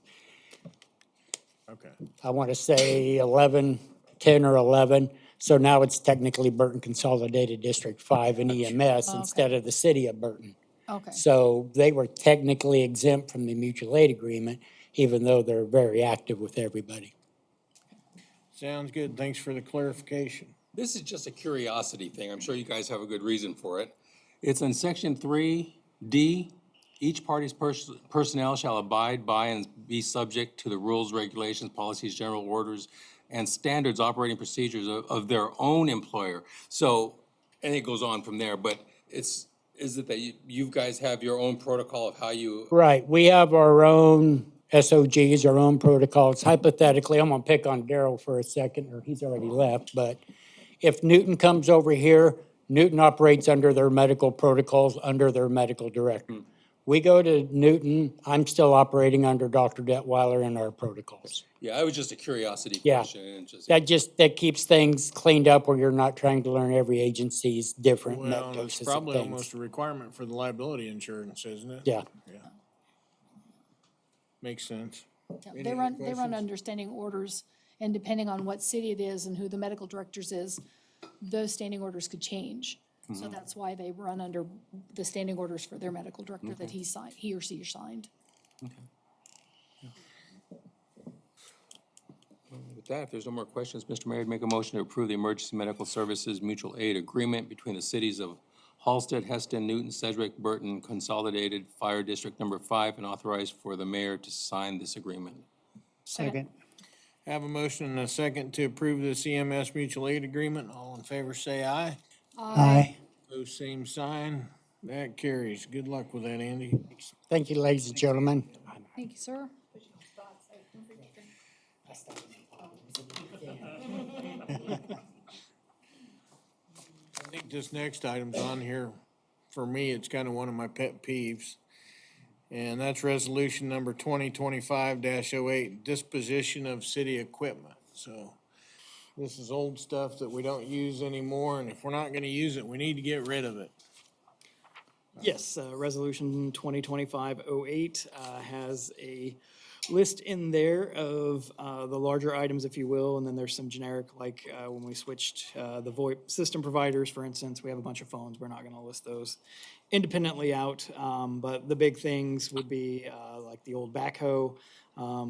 Speaker 1: okay.
Speaker 14: I want to say 10 or 11. So now it's technically Burton Consolidated District 5 and EMS instead of the city of Burton.
Speaker 5: Okay,
Speaker 14: So they were technically exempt from the mutual aid agreement, even though they're very active with everybody.
Speaker 1: Sounds good. Thanks for the clarification.
Speaker 7: This is just a curiosity thing. I'm sure you guys have a good reason for it. It's in section 3D. Each party's personnel shall abide by and be subject to the rules, regulations, policies, general orders, and standards, operating procedures of their own employer. So, and it goes on from there, but is it that you guys have your own protocol of how you?
Speaker 14: Right, we have our own SOGs, our own protocols. Hypothetically, I'm gonna pick on Daryl for a second, or he's already left, but if Newton comes over here, Newton operates under their medical protocols, under their medical director. We go to Newton, I'm still operating under Dr. Detweiler and our protocols.
Speaker 7: Yeah, it was just a curiosity
Speaker 14: Yeah.
Speaker 7: question. And just,
Speaker 14: That keeps things cleaned up where you're not trying to learn every agency's different net
Speaker 1: Well, it's
Speaker 14: doses of
Speaker 1: probably
Speaker 14: things.
Speaker 1: almost a requirement for the liability insurance, isn't it?
Speaker 14: Yeah.
Speaker 1: Makes sense.
Speaker 5: Yeah,
Speaker 1: Any
Speaker 5: they
Speaker 1: other
Speaker 5: run
Speaker 1: questions?
Speaker 5: under standing orders, and depending on what city it is and who the medical directors is, those standing orders could change. So that's why they run under the standing orders for their medical director that he or she signed.
Speaker 7: with that, if there's no more questions, Mr. Mayor, I'd make a motion to approve the Emergency Medical Services Mutual Aid Agreement between the cities of Halstead, Heston, Newton, Sedgwick, Burton, Consolidated Fire District Number 5, and authorize for the mayor to sign this agreement.
Speaker 3: Second.
Speaker 1: Have a motion and a second to approve this EMS mutual aid agreement. All in favor, say aye.
Speaker 3: Aye.
Speaker 1: Those same sign. That carries. Good luck with that, Andy.
Speaker 14: Thank you, ladies and gentlemen.
Speaker 5: Thank you, sir.
Speaker 1: I think this next item's on here. For me, it's kind of one of my pet peeves. And that's resolution number 2025-08, disposition of city equipment. So this is old stuff that we don't use anymore, and if we're not gonna use it, we need to get rid of it.
Speaker 9: Yes, Resolution 2025-08 has a list in there of the larger items, if you will, and then there's some generic, like when we switched the VoIP system providers, for instance, we have a bunch of phones, we're not gonna list those independently out, but the big things would be like the old backhoe,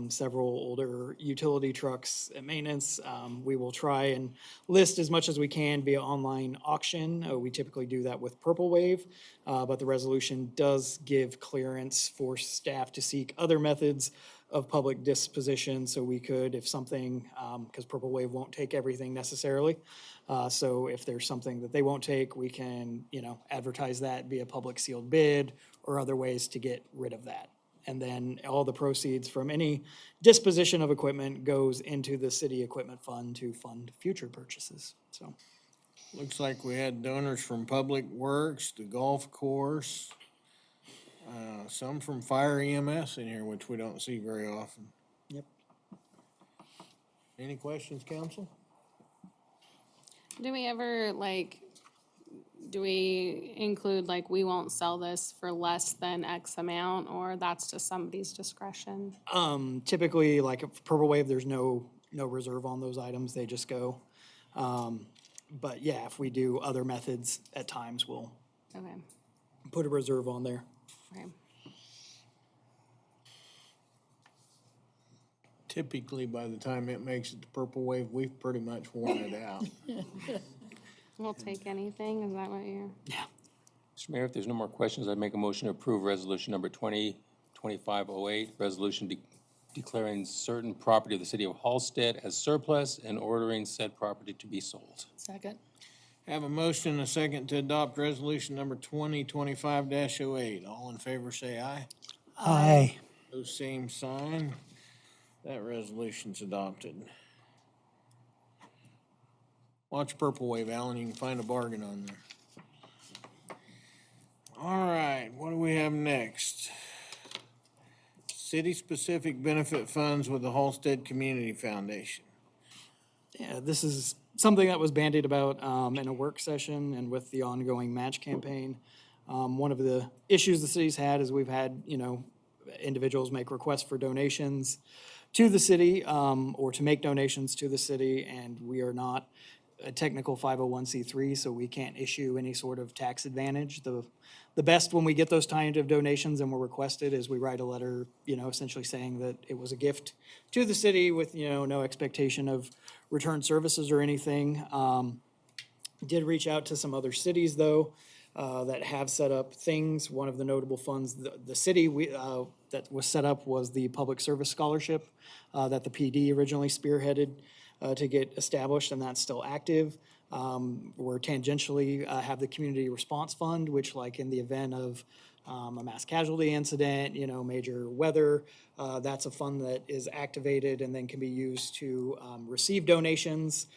Speaker 9: several older utility trucks at maintenance. We will try and list as much as we can via online auction. We typically do that with Purple Wave, but the resolution does give clearance for staff to seek other methods of public disposition. So we could, if something, because Purple Wave won't take everything necessarily. So if there's something that they won't take, we can, advertise that via public sealed bid or other ways to get rid of that. And then all the proceeds from any disposition of equipment goes into the city equipment fund to fund future purchases, so.
Speaker 1: Looks like we had donors from Public Works, the golf course, some from Fire EMS in here, which we don't see very often.
Speaker 9: Yep.
Speaker 1: Any questions, council?
Speaker 13: Do we ever, do we include, we won't sell this for less than X amount, or that's just somebody's discretion?
Speaker 9: Typically, like at Purple Wave, there's no reserve on those items, they just go. But yeah, if we do other methods, at times we'll
Speaker 13: Okay,
Speaker 9: put a reserve on there.
Speaker 13: okay.
Speaker 1: Typically, by the time it makes it to Purple Wave, we've pretty much worn it out.
Speaker 13: We'll take anything, is that what you're?
Speaker 7: Mr. Mayor, if there's no more questions, I'd make a motion to approve resolution number 2025-08, resolution declaring certain property of the city of Halstead as surplus and ordering said property to be sold.
Speaker 5: Second.
Speaker 1: Have a motion and a second to adopt resolution number 2025-08. All in favor, say aye.
Speaker 3: Aye.
Speaker 1: Those same sign. That resolution's adopted. Watch Purple Wave, Alan, you can find a bargain on there. All right, what do we have next? City-specific benefit funds with the Halstead Community Foundation.
Speaker 9: Yeah, this is something that was bandied about in a work session and with the ongoing match campaign. One of the issues the city's had is we've had, individuals make requests for donations to the city, or to make donations to the city, and we are not a technical 501c3, so we can't issue any sort of tax advantage. The best when we get those kind of donations and we're requested is we write a letter, essentially saying that it was a gift to the city with, no expectation of return services or anything. Did reach out to some other cities, though, that have set up things. One of the notable funds, the city that was set up was the Public Service Scholarship that the PD originally spearheaded to get established, and that's still active. We're tangentially have the Community Response Fund, which, like in the event of a mass casualty incident, major weather, that's a fund that is activated and then can be used to receive donations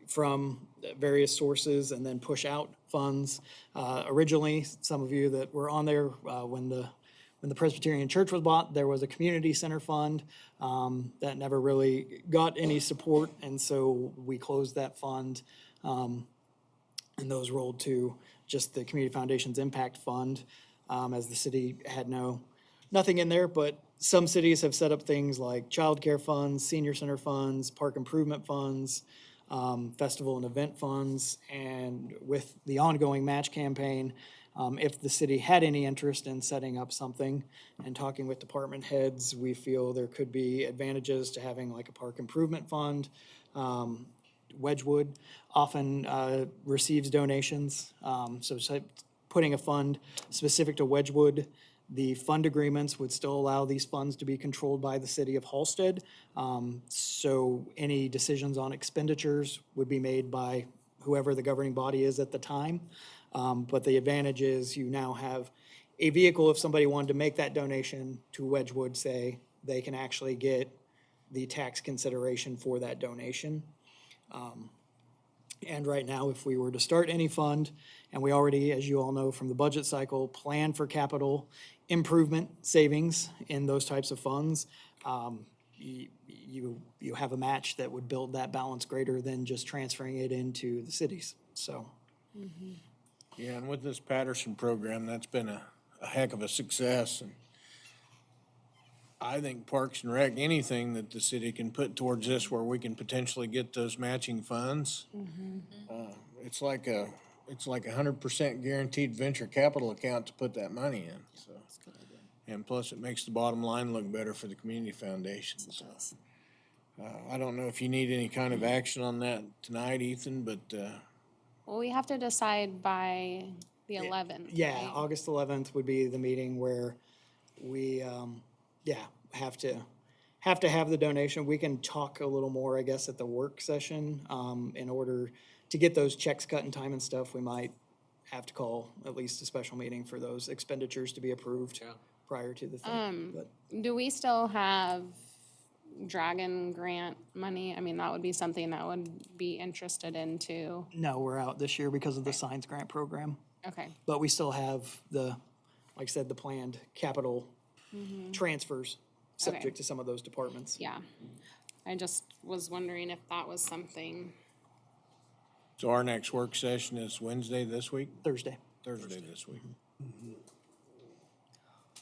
Speaker 9: from various sources and then push out funds. Originally, some of you that were on there when the Presbyterian Church was bought, there was a community center fund that never really got any support, and so we closed that fund, and those rolled to just the Community Foundation's Impact Fund, as the city had nothing in there. But some cities have set up things like childcare funds, senior center funds, park improvement funds, festival and event funds, and with the ongoing match campaign, if the city had any interest in setting up something and talking with department heads, we feel there could be advantages to having like a park improvement fund. Wedgwood often receives donations, so putting a fund specific to Wedgwood. The fund agreements would still allow these funds to be controlled by the city of Halstead. So any decisions on expenditures would be made by whoever the governing body is at the time. But the advantage is you now have a vehicle. If somebody wanted to make that donation to Wedgwood, say, they can actually get the tax consideration for that donation. And right now, if we were to start any fund, and we already, as you all know from the budget cycle, plan for capital improvement savings in those types of funds, you have a match that would build that balance greater than just transferring it into the cities, so.
Speaker 1: Yeah, and with this Patterson program, that's been a heck of a success. And I think Parks and Rec, anything that the city can put towards this where we can potentially get those matching funds, it's like a 100% guaranteed venture capital account to put that money in, so. And plus, it makes the bottom line look better for the community foundation, so. I don't know if you need any kind of action on that tonight, Ethan, but,
Speaker 13: Well, we have to decide by the 11th,
Speaker 9: Yeah,
Speaker 13: right?
Speaker 9: August 11th would be the meeting where we, have to have the donation. We can talk a little more, I guess, at the work session. In order to get those checks cut in time and stuff, we might have to call at least a special meeting for those expenditures to be approved prior to the thing. But
Speaker 13: Do we still have Dragon grant money? I mean, that would be something that would be interested in too.
Speaker 9: no, we're out this year because of the Science Grant Program.
Speaker 13: Okay,
Speaker 9: But we still have like I said, the planned capital transfers subject to some of those departments.
Speaker 13: yeah. I just was wondering if that was something.
Speaker 1: so our next work session is Wednesday this week?
Speaker 9: Thursday.
Speaker 1: Thursday this week.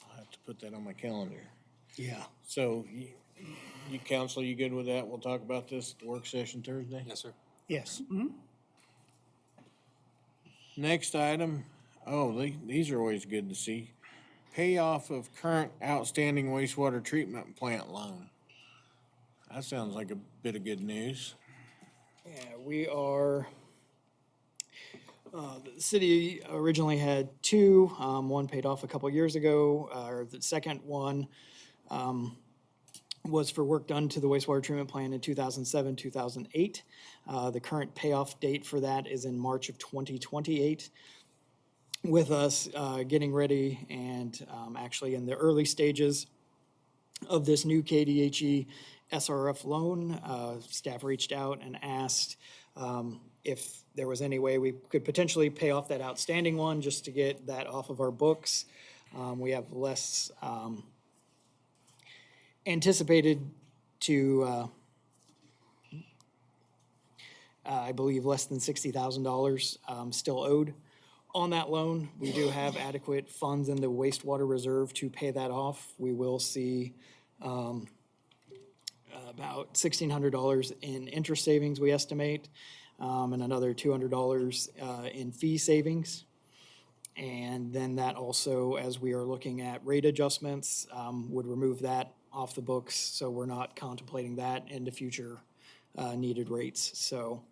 Speaker 1: I'll have to put that on my calendar.
Speaker 9: Yeah.
Speaker 1: So you counsel, you good with that? We'll talk about this at the work session Thursday?
Speaker 7: Yes, sir.
Speaker 3: Yes.
Speaker 1: Next item, these are always good to see. Payoff of current outstanding wastewater treatment plant loan. That sounds like a bit of good news.
Speaker 9: Yeah, we are, the city originally had two. One paid off a couple years ago, or the second one was for work done to the wastewater treatment plant in 2007, 2008. The current payoff date for that is in March of 2028. With us getting ready and actually in the early stages of this new KDHE SRF loan, staff reached out and asked if there was any way we could potentially pay off that outstanding one just to get that off of our books. We have less anticipated to, I believe, less than $60,000 still owed On that loan, we do have adequate funds in the wastewater reserve to pay that off. We will see about $1,600 in interest savings, we estimate, and another $200 in fee savings. And then that also, as we are looking at rate adjustments, would remove that off the books, so we're not contemplating that into future needed rates. So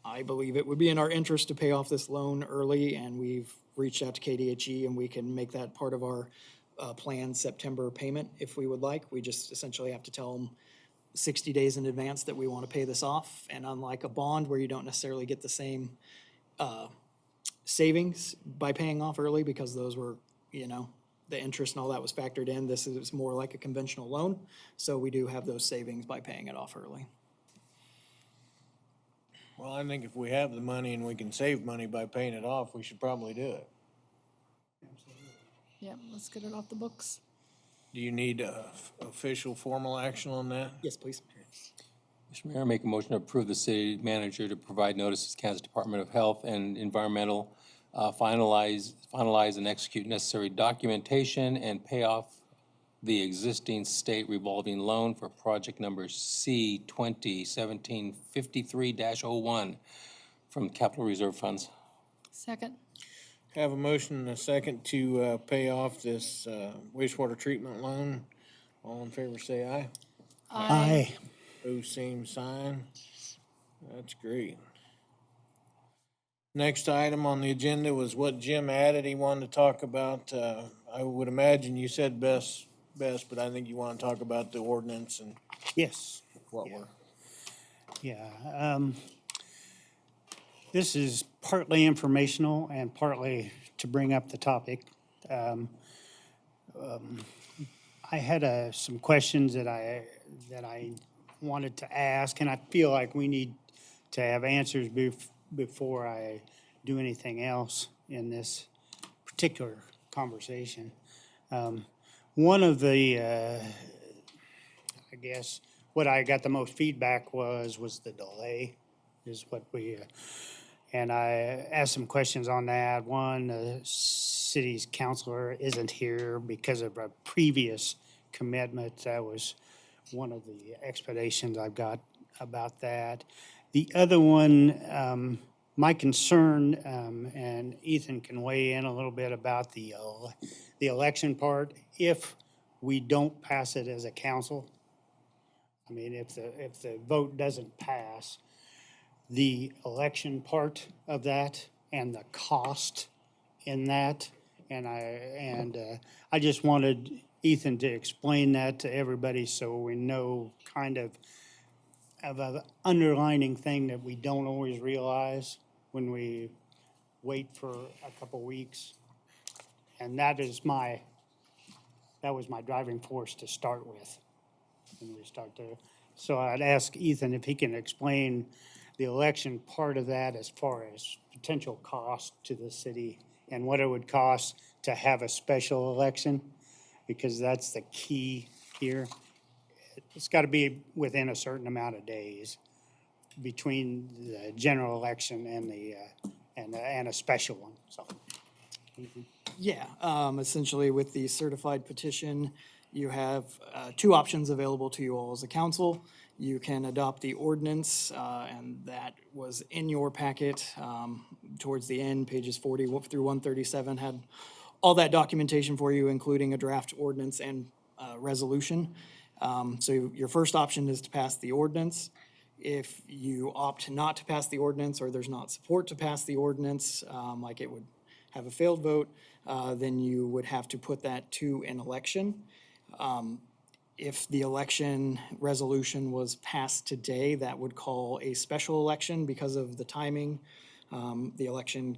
Speaker 9: I believe it would be in our interest to pay off this loan early, and we've reached out to KDHE, and we can make that part of our planned September payment if we would like. We just essentially have to tell them 60 days in advance that we want to pay this off. And unlike a bond where you don't necessarily get the same savings by paying off early because those were, the interest and all that was factored in, this is more like a conventional loan. So we do have those savings by paying it off early.
Speaker 1: Well, I think if we have the money and we can save money by paying it off, we should probably do it.
Speaker 5: Yeah, let's get it off the books.
Speaker 1: Do you need official formal action on that?
Speaker 9: Yes, please.
Speaker 7: Mr. Mayor, I make a motion to approve the city manager to provide notice to Kansas Department of Health and Environmental, finalize and execute necessary documentation and pay off the existing state revolving loan for project number C 2017-53-01 from capital reserve funds.
Speaker 5: Second.
Speaker 1: Have a motion and a second to pay off this wastewater treatment loan. All in favor, say aye.
Speaker 3: Aye.
Speaker 1: Opposed, same sign. That's great. Next item on the agenda was what Jim added he wanted to talk about. I would imagine you said best, but I think you want to talk about the ordinance and
Speaker 3: Yes.
Speaker 1: what we're.
Speaker 3: Yeah. This is partly informational and partly to bring up the topic. I had some questions that I wanted to ask, and I feel like we need to have answers before I do anything else in this particular conversation. One of the, I guess, what I got the most feedback was the delay, is what we, and I asked some questions on that. One, the city's councilor isn't here because of a previous commitment. That was one of the explanations I've got about that. The other one, my concern, and Ethan can weigh in a little bit about the election part. If we don't pass it as a council, I mean, if the vote doesn't pass, the election part of that and the cost in that, and I just wanted Ethan to explain that to everybody so we know kind of an underlining thing that we don't always realize when we wait for a couple weeks. And that was my driving force to start with when we start to. So I'd ask Ethan if he can explain the election part of that as far as potential cost to the city and what it would cost to have a special election, because that's the key here. It's got to be within a certain amount of days between the general election and a special one, so.
Speaker 9: Yeah, essentially with the certified petition, you have two options available to you all as a council. You can adopt the ordinance, and that was in your packet towards the end, pages 40 through 137 had all that documentation for you, including a draft ordinance and resolution. So your first option is to pass the ordinance. If you opt not to pass the ordinance, or there's not support to pass the ordinance, like it would have a failed vote, then you would have to put that to an election. If the election resolution was passed today, that would call a special election because of the timing. The election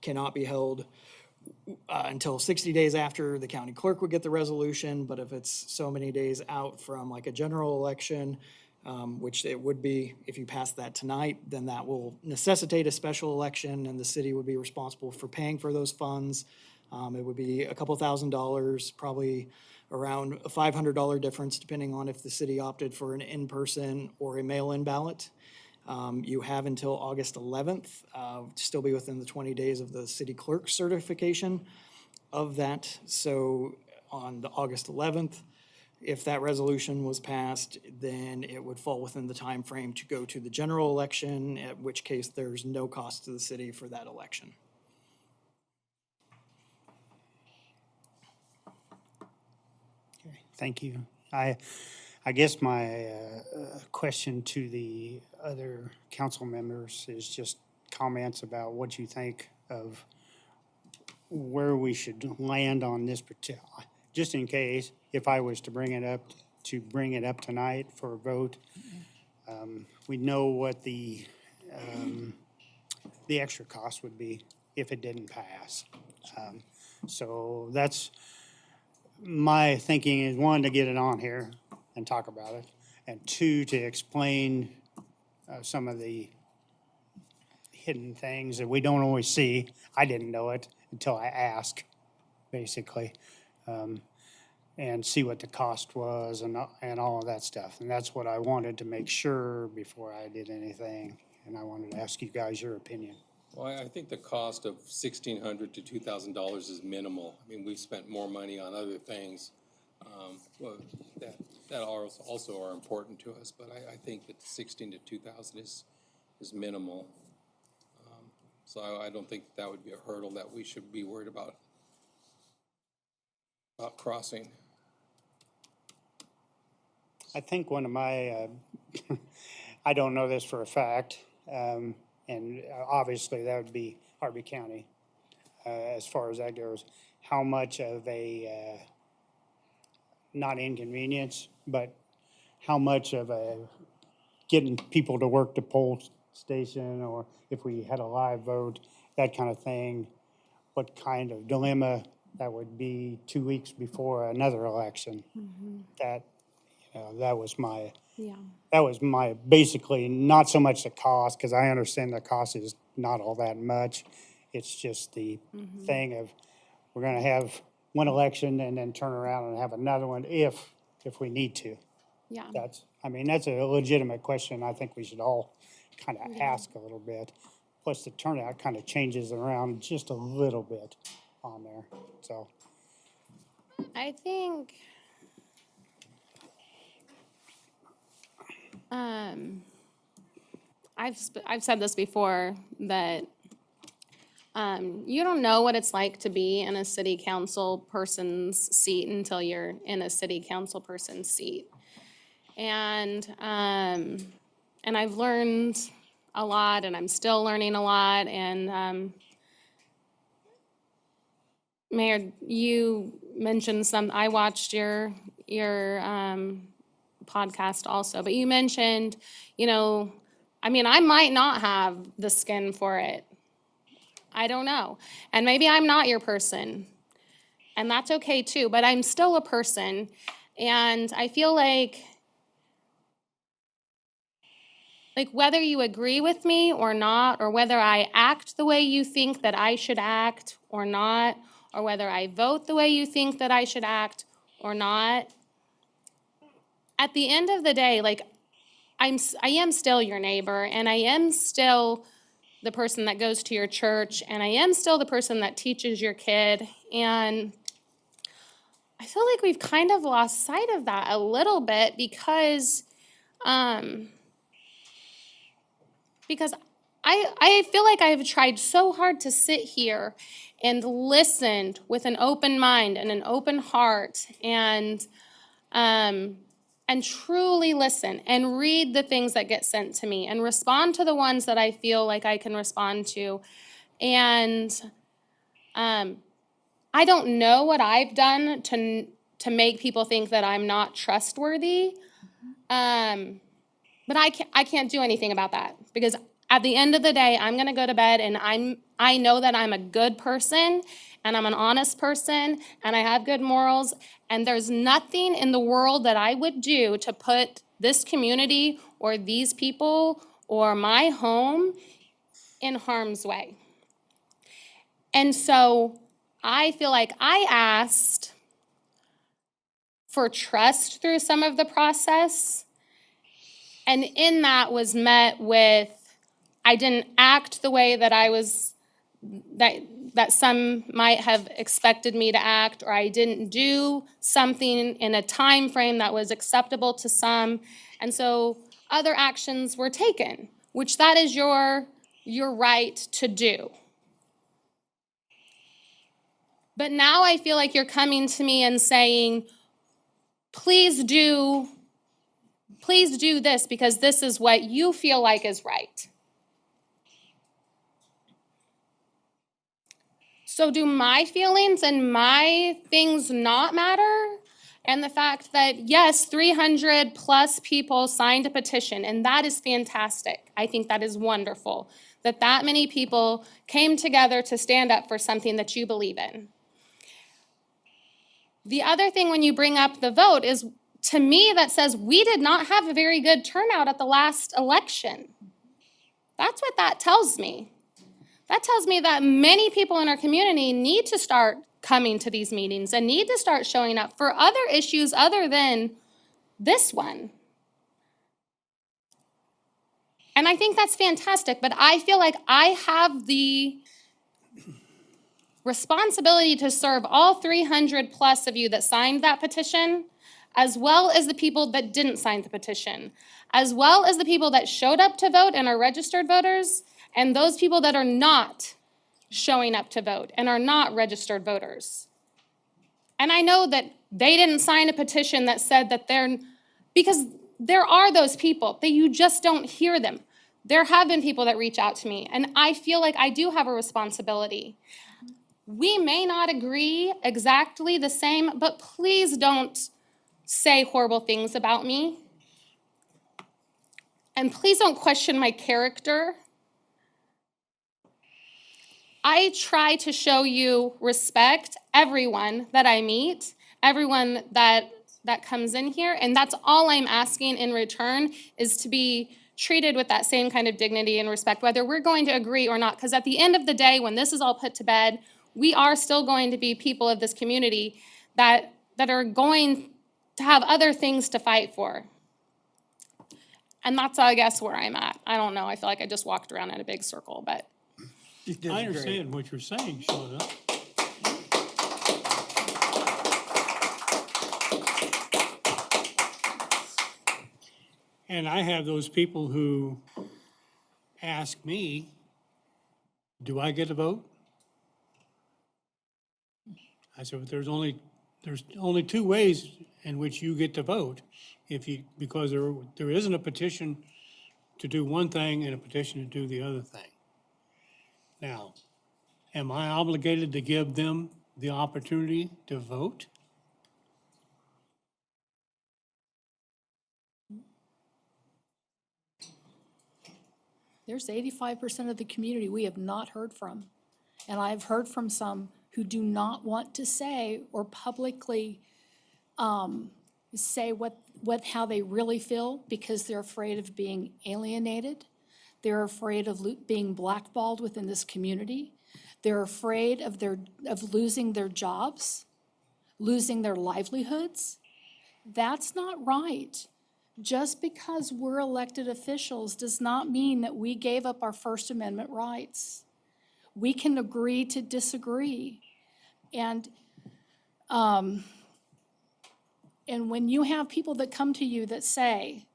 Speaker 9: cannot be held until 60 days after the county clerk would get the resolution, but if it's so many days out from like a general election, which it would be if you pass that tonight, then that will necessitate a special election and the city would be responsible for paying for those funds. It would be a couple $1,000s, probably around a $500 difference, depending on if the city opted for an in-person or a mail-in ballot. You have until August 11th, still be within the 20 days of the city clerk certification of that. So on the August 11th, if that resolution was passed, then it would fall within the time frame to go to the general election, at which case there's no cost to the city for that election.
Speaker 3: Thank you. I guess my question to the other council members is just comments about what you think of where we should land on this particular, just in case, if I was to bring it up tonight for a vote, we know what the extra cost would be if it didn't pass. So that's, my thinking is, one, to get it on here and talk about it, and two, to explain some of the hidden things that we don't always see. I didn't know it until I asked, basically, and see what the cost was and all of that stuff. And that's what I wanted to make sure before I did anything, and I wanted to ask you guys your opinion.
Speaker 7: Well, I think the cost of $1,600 to $2,000 is minimal. I mean, we've spent more money on other things that also are important to us, but I think that $1,600 to $2,000 is minimal. So I don't think that would be a hurdle that we should be worried about crossing.
Speaker 3: I think one of my, I don't know this for a fact, and obviously that would be Harvey County, as far as that goes. How much of a, not inconvenience, but how much of a getting people to work the poll station, or if we had a live vote, that kind of thing, what kind of dilemma that would be 2 weeks before another election. That, that was my, basically, not so much the cost, because I understand the cost is not all that much. It's just the thing of, we're gonna have one election and then turn around and have another one if we need to.
Speaker 13: Yeah.
Speaker 3: That's a legitimate question. I think we should all kind of ask a little bit. Plus the turnout kind of changes around just a little bit on there, so.
Speaker 13: I think, I've said this before, that you don't know what it's like to be in a city council person's seat until you're in a city council person's seat. And I've learned a lot, and I'm still learning a lot, and Mayor, you mentioned I watched your podcast also, but you mentioned, I might not have the skin for it. I don't know. And maybe I'm not your person, and that's okay too, but I'm still a person, and I feel like whether you agree with me or not, or whether I act the way you think that I should act or not, or whether I vote the way you think that I should act or not, at the end of the day, I am still your neighbor, and I am still the person that goes to your church, and I am still the person that teaches your kid, and I feel like we've kind of lost sight of that a little bit because I feel like I've tried so hard to sit here and listen with an open mind and an open heart, and truly listen and read the things that get sent to me and respond to the ones that I feel like I can respond to. And I don't know what I've done to make people think that I'm not trustworthy. But I can't do anything about that, because at the end of the day, I'm gonna go to bed and I know that I'm a good person, and I'm an honest person, and I have good morals, and there's nothing in the world that I would do to put this community or these people or my home in harm's way. And so I feel like I asked for trust through some of the process, And in that was met with, I didn't act the way that I was, that some might have expected me to act, or I didn't do something in a time frame that was acceptable to some. And so other actions were taken, which that is your right to do. But now I feel like you're coming to me and saying, please do this because this is what you feel like is right. So do my feelings and my things not matter? And the fact that, yes, 300 plus people signed a petition, and that is fantastic. I think that is wonderful, that many people came together to stand up for something that you believe in. The other thing when you bring up the vote is, to me, that says we did not have a very good turnout at the last election. That's what that tells me. That tells me that many people in our community need to start coming to these meetings and need to start showing up for other issues other than this one. And I think that's fantastic, but I feel like I have the responsibility to serve all 300 plus of you that signed that petition, as well as the people that didn't sign the petition, as well as the people that showed up to vote and are registered voters, and those people that are not showing up to vote and are not registered voters. And I know that they didn't sign a petition that said that because there are those people that you just don't hear them. There have been people that reach out to me, and I feel like I do have a responsibility. We may not agree exactly the same, but please don't say horrible things about me. And please don't question my character. I try to show you respect, everyone that I meet, everyone that comes in here, and that's all I'm asking in return, is to be treated with that same kind of dignity and respect, whether we're going to agree or not, because at the end of the day, when this is all put to bed, we are still going to be people of this community that are going to have other things to fight for. And that's, I guess, where I'm at. I don't know, I feel like I just walked around in a big circle, but.
Speaker 12: I understand what you're saying, Shawna. And I have those people who ask me, do I get a vote? I said, there's only two ways in which you get to vote, because there isn't a petition to do one thing and a petition to do the other thing. Now, am I obligated to give them the opportunity to vote?
Speaker 5: There's 85% of the community we have not heard from. And I've heard from some who do not want to say or publicly say how they really feel because they're afraid of being alienated. They're afraid of being blackballed within this community. They're afraid of losing their jobs, losing their livelihoods. That's not right. Just because we're elected officials does not mean that we gave up our First Amendment rights. We can agree to disagree. And when you have people that come to you that say,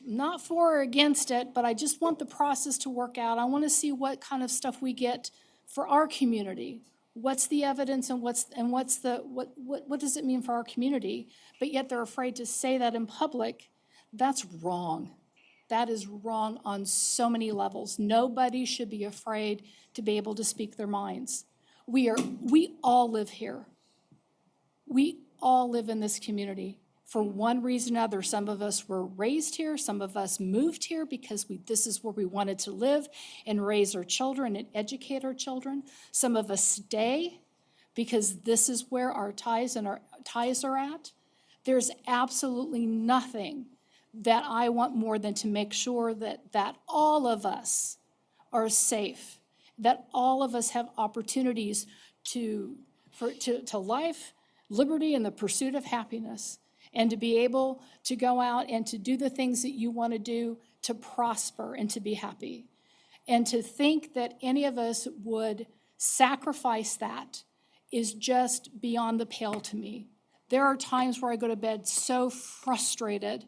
Speaker 5: not for or against it, but I just want the process to work out. I want to see what kind of stuff we get for our community. What's the evidence and what does it mean for our community? But yet they're afraid to say that in public. That's wrong. That is wrong on so many levels. Nobody should be afraid to be able to speak their minds. We all live here. We all live in this community. For one reason or another, some of us were raised here, some of us moved here because this is where we wanted to live and raise our children and educate our children. Some of us stay because this is where our ties are at. There's absolutely nothing that I want more than to make sure that all of us are safe, that all of us have opportunities to life, liberty, and the pursuit of happiness. and to be able to go out and to do the things that you want to do to prosper and to be happy. And to think that any of us would sacrifice that is just beyond the pale to me. There are times where I go to bed so frustrated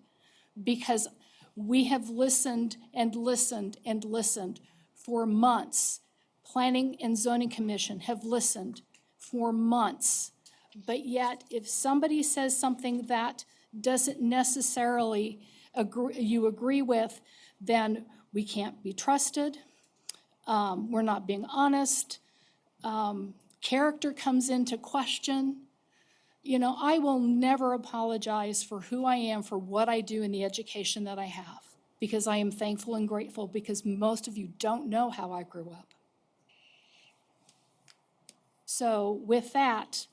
Speaker 5: because we have listened and listened and listened for months. Planning and Zoning Commission have listened for months. But yet, if somebody says something that doesn't necessarily you agree with, then we can't be trusted. We're not being honest. Character comes into question. You know, I will never apologize for who I am, for what I do, and the education that I have, because I am thankful and grateful, because most of you don't know how I grew up. So with that,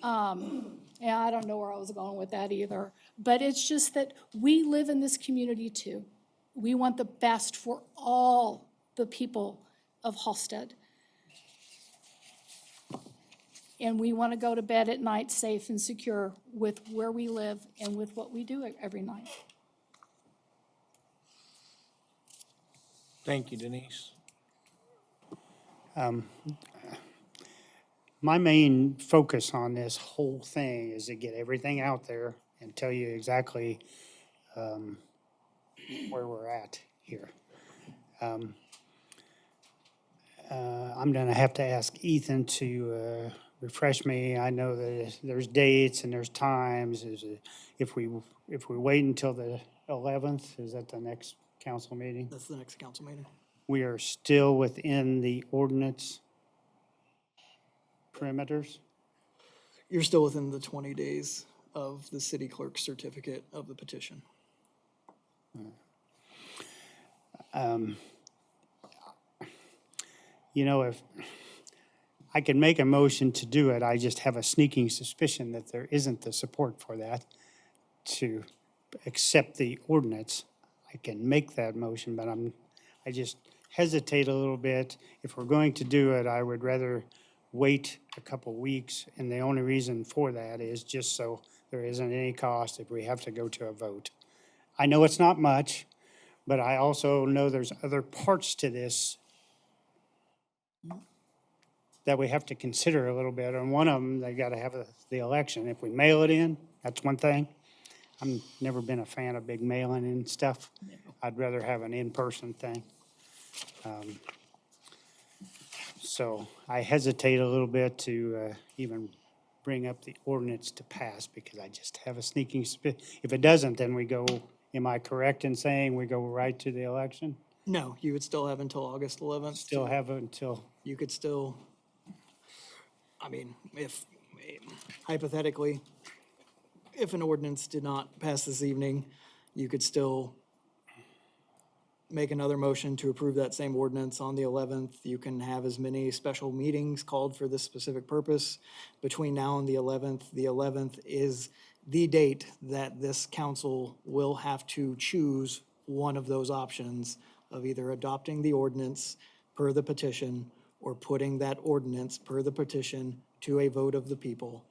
Speaker 5: yeah, I don't know where I was going with that either, but it's just that we live in this community too. We want the best for all the people of Halstead. And we want to go to bed at night safe and secure with where we live and with what we do every night.
Speaker 1: Thank you, Denise.
Speaker 3: My main focus on this whole thing is to get everything out there and tell you exactly where we're at here. I'm gonna have to ask Ethan to refresh me. I know that there's dates and there's times. If we wait until the 11th, is that the next council meeting?
Speaker 9: That's the next council meeting.
Speaker 3: We are still within the ordinance perimeters?
Speaker 9: You're still within the 20 days of the city clerk's certificate of the petition.
Speaker 3: You know, if I can make a motion to do it, I just have a sneaking suspicion that there isn't the support for that to accept the ordinance. I can make that motion, but I just hesitate a little bit. If we're going to do it, I would rather wait a couple weeks, and the only reason for that is just so there isn't any cost if we have to go to a vote. I know it's not much, but I also know there's other parts to this that we have to consider a little bit. And one of them, they gotta have the election. If we mail it in, that's one thing. I've never been a fan of big mailing in stuff. I'd rather have an in-person thing. So I hesitate a little bit to even bring up the ordinance to pass because I just have a sneaking suspicion. If it doesn't, then we go, am I correct in saying we go right to the election?
Speaker 9: No, you would still have until August 11th.
Speaker 3: Still have it until,
Speaker 9: You could still, I mean, if hypothetically, if an ordinance did not pass this evening, you could still make another motion to approve that same ordinance on the 11th. You can have as many special meetings called for this specific purpose between now and the 11th. The 11th is the date that this council will have to choose one of those options of either adopting the ordinance per the petition or putting that ordinance per the petition to a vote of the people.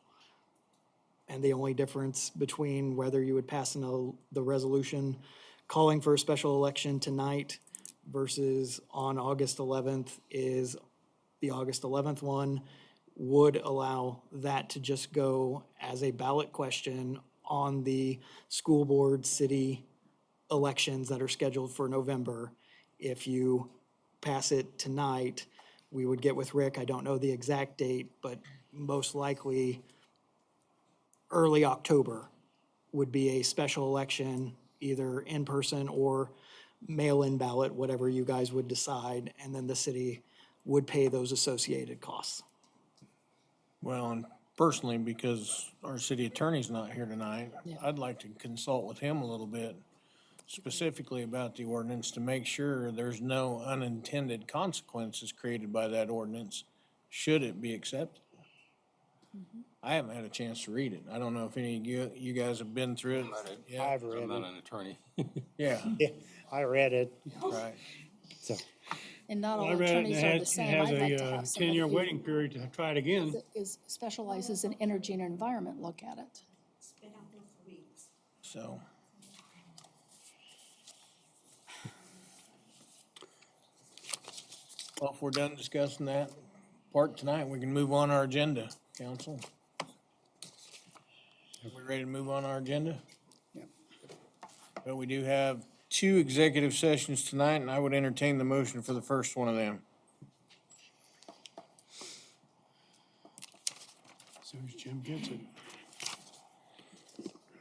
Speaker 9: And the only difference between whether you would pass the resolution calling for a special election tonight versus on August 11th is the August 11th one would allow that to just go as a ballot question on the school board city elections that are scheduled for November. If you pass it tonight, we would get with Rick. I don't know the exact date, but most likely early October would be a special election, either in person or mail-in ballot, whatever you guys would decide, and then the city would pay those associated costs.
Speaker 1: Well, and personally, because our city attorney's not here tonight, I'd like to consult with him a little bit, specifically about the ordinance, to make sure there's no unintended consequences created by that ordinance, should it be accepted. I haven't had a chance to read it. I don't know if any of you guys have been through it. Yeah,
Speaker 3: I've read
Speaker 7: I'm not
Speaker 3: it.
Speaker 7: an attorney.
Speaker 1: yeah,
Speaker 3: Yeah, I read it,
Speaker 1: right.
Speaker 3: so.
Speaker 5: And not
Speaker 12: Well,
Speaker 5: all
Speaker 12: I read it, and
Speaker 5: attorneys
Speaker 12: it
Speaker 5: are the
Speaker 12: has, it
Speaker 5: same.
Speaker 12: has
Speaker 5: I'd like to
Speaker 12: a
Speaker 5: have somebody
Speaker 12: 10-year
Speaker 5: who
Speaker 12: waiting period to try it again.
Speaker 5: specializes in energy and environment look at it.
Speaker 1: so. Well, if we're done discussing that part tonight, we can move on our agenda, council. Are we ready to move on our agenda?
Speaker 3: Yep.
Speaker 1: Well, we do have 2 executive sessions tonight, and I would entertain the motion for the first one of them.
Speaker 12: As soon as Jim gets it.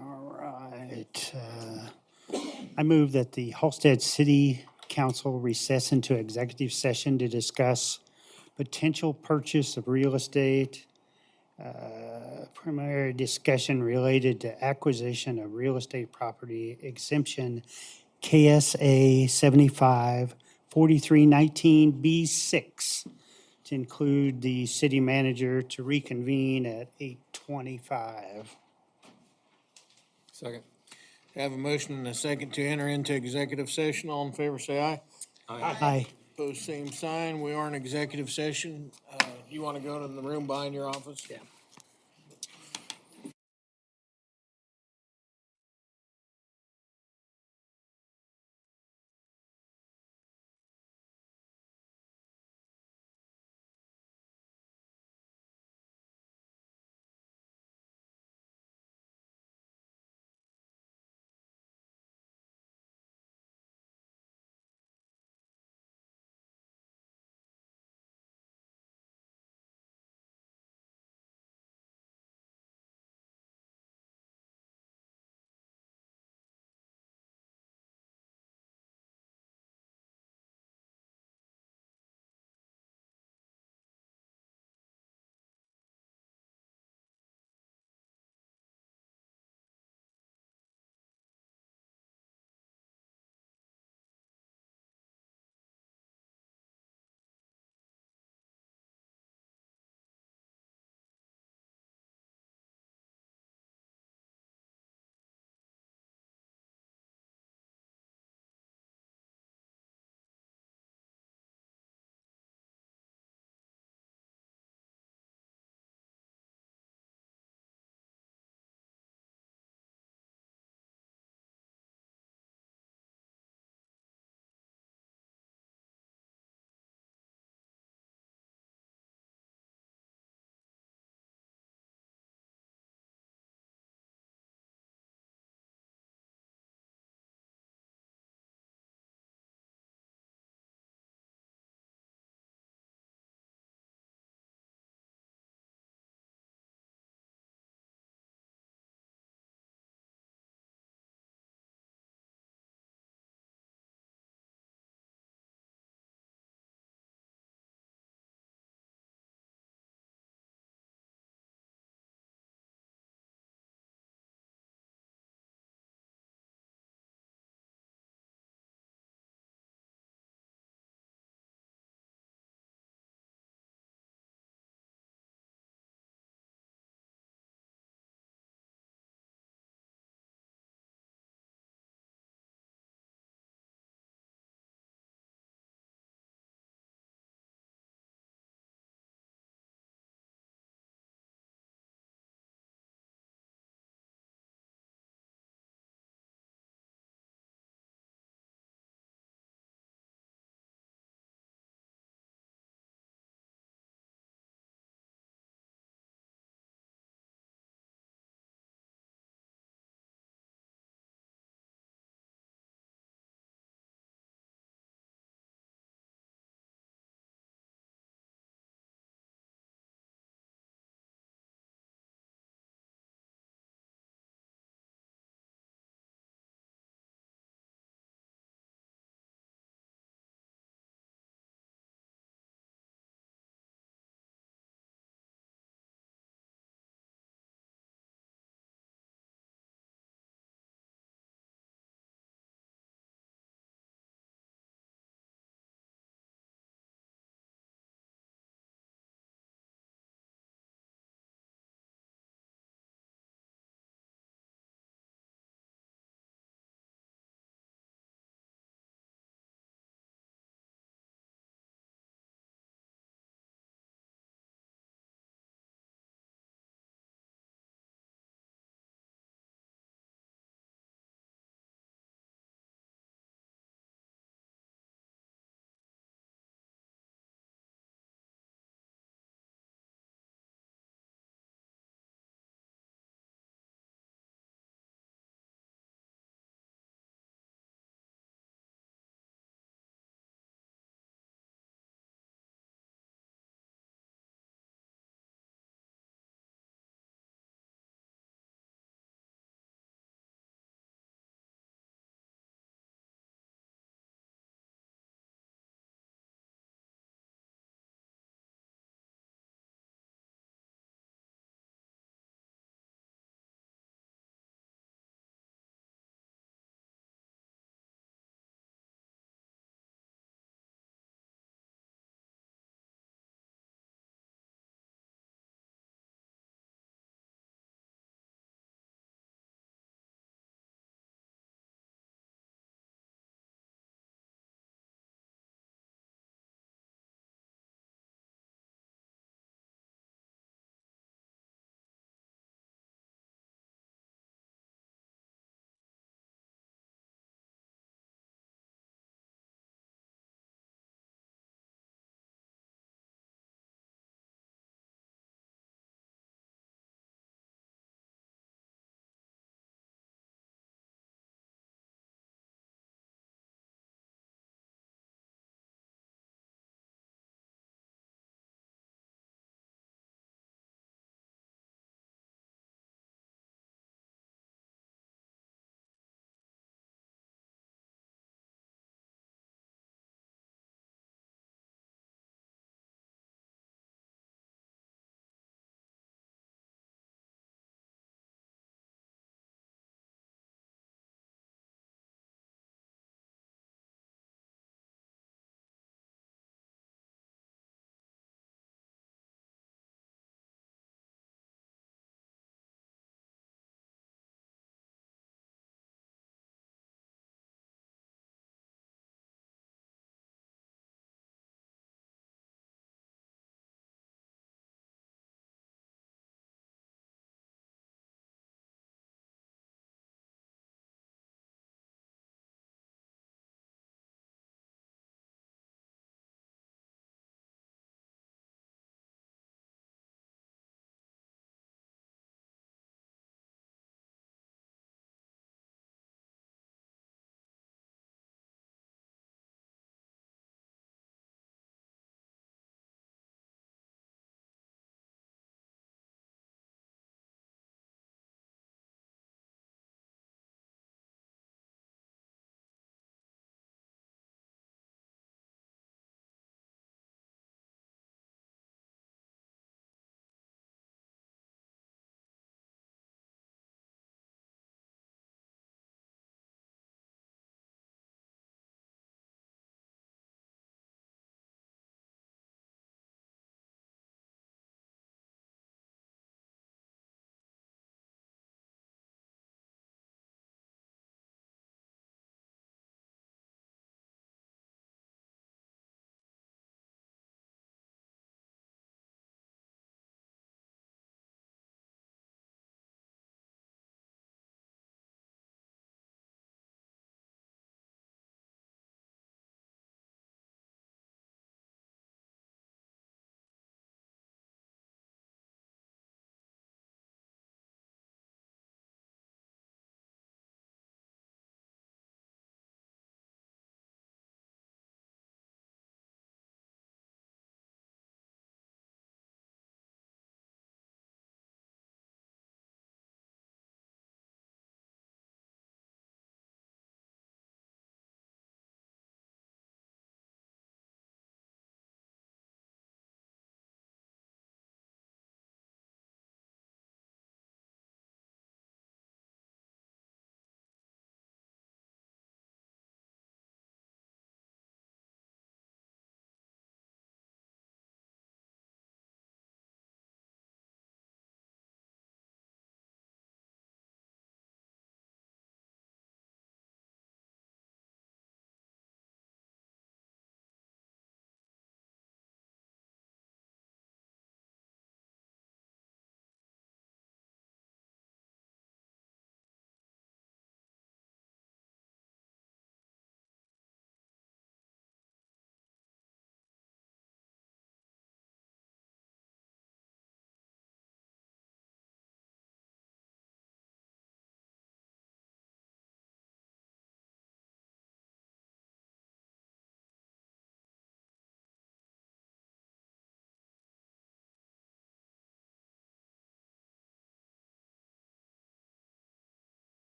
Speaker 3: All right. I move that the Halstead City Council recess into executive session to discuss potential purchase of real estate, primary discussion related to acquisition of real estate property exemption KSA 75-4319B6 to include the city manager to reconvene at 8:25.
Speaker 7: Second.
Speaker 1: Have a motion and a second to enter into executive session. All in favor, say aye.
Speaker 3: Aye.
Speaker 1: Opposed, same sign. We are in executive session. You want to go to the room behind your office?
Speaker 3: Yeah.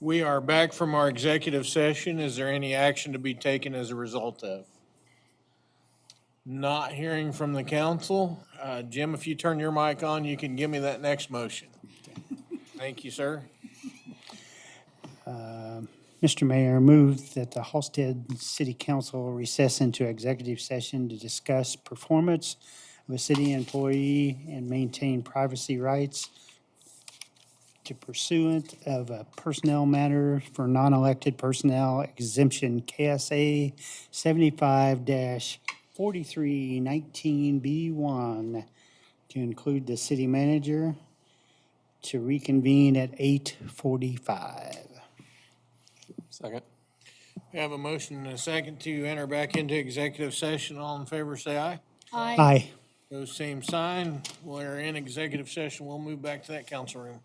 Speaker 1: We are back from our executive session. Is there any action to be taken as a result of? Not hearing from the council. Jim, if you turn your mic on, you can give me that next motion. Thank you, sir.
Speaker 3: Mr. Mayor, move that the Halstead City Council recess into executive session to discuss performance of a city employee and maintain privacy rights to pursuant of a personnel matter for non-elected personnel exemption KSA 75-4319B1 to include the city manager to reconvene at 8:45.
Speaker 7: Second.
Speaker 1: We have a motion and a second to enter back into executive session. All in favor, say aye.
Speaker 3: Aye.
Speaker 1: Those same sign. We're in executive session. We'll move back to that council room.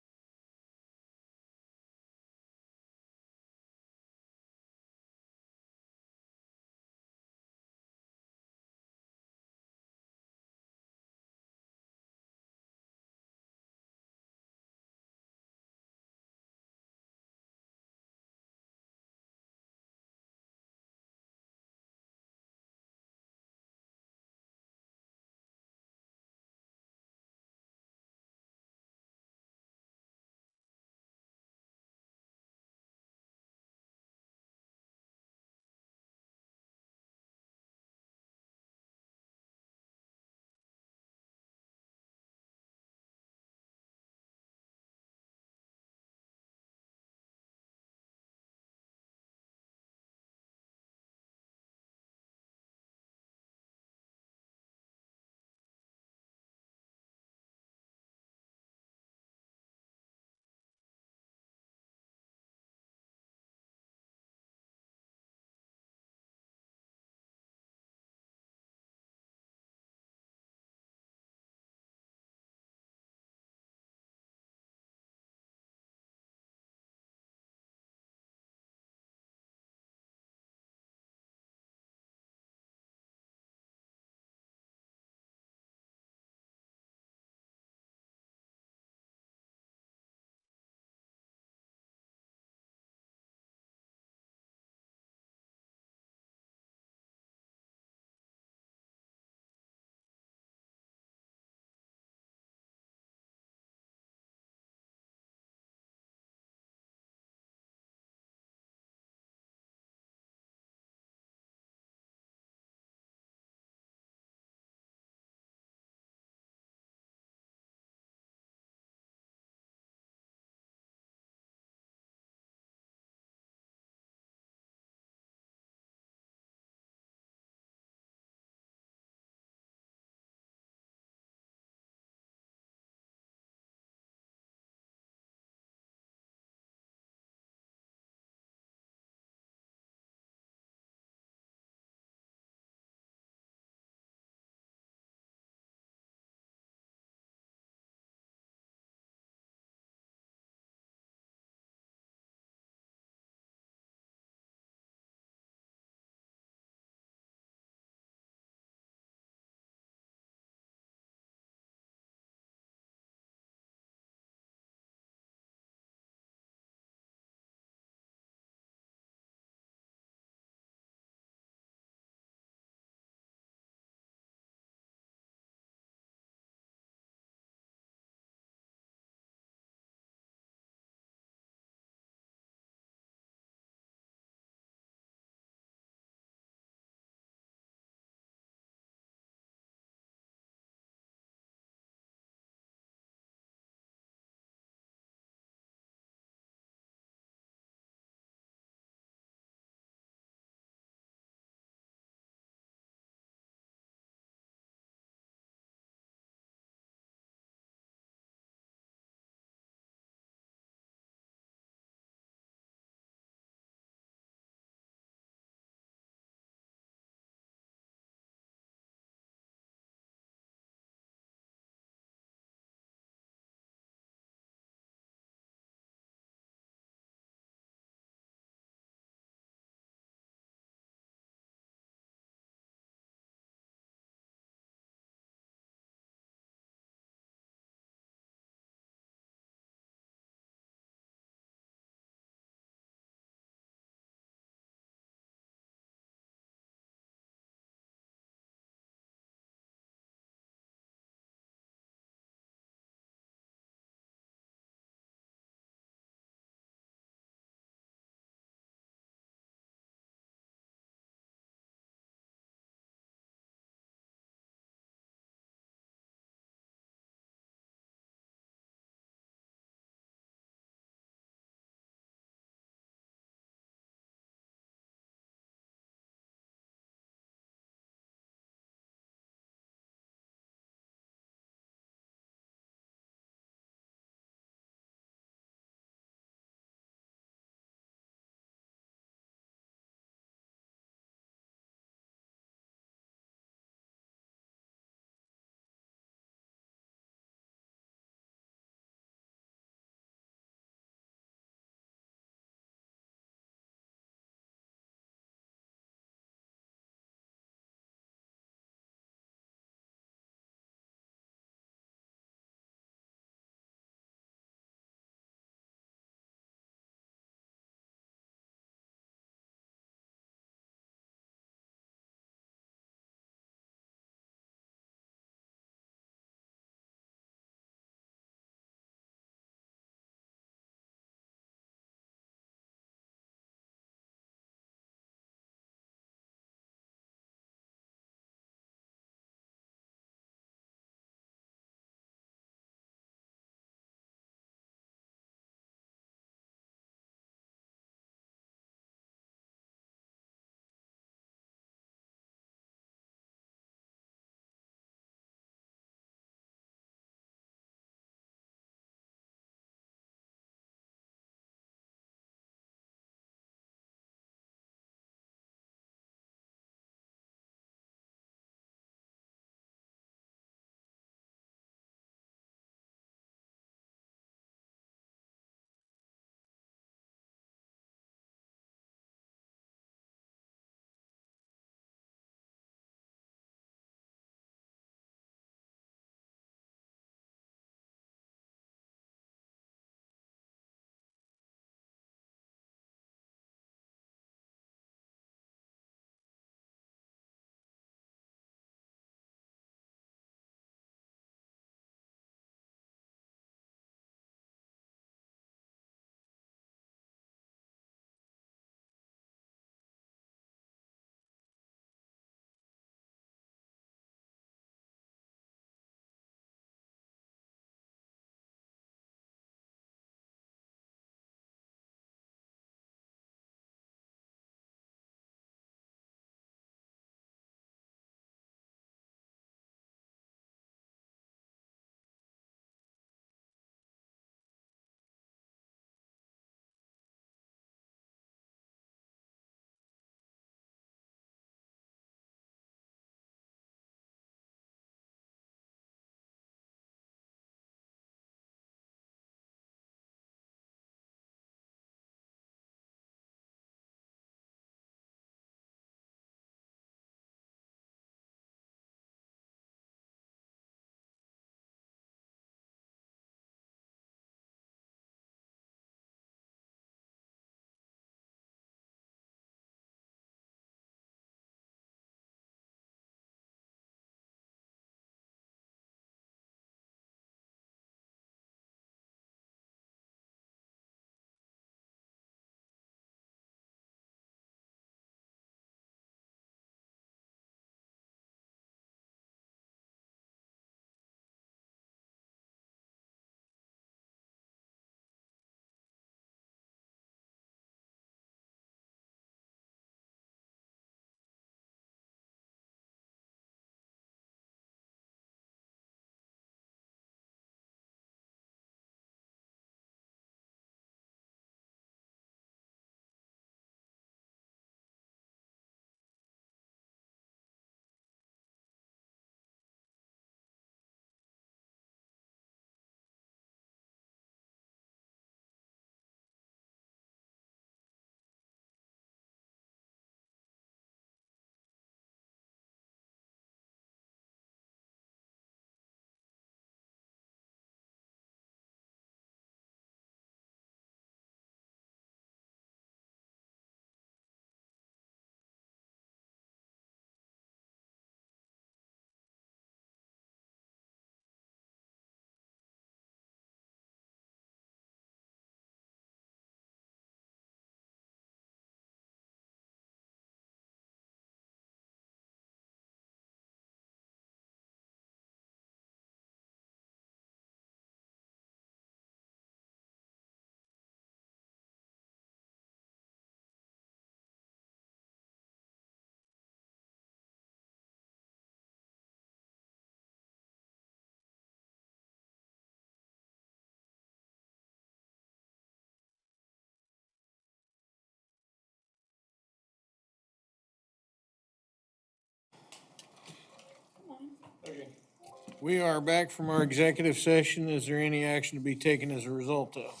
Speaker 1: We are back from our executive session. Is there any action to be taken as a result of?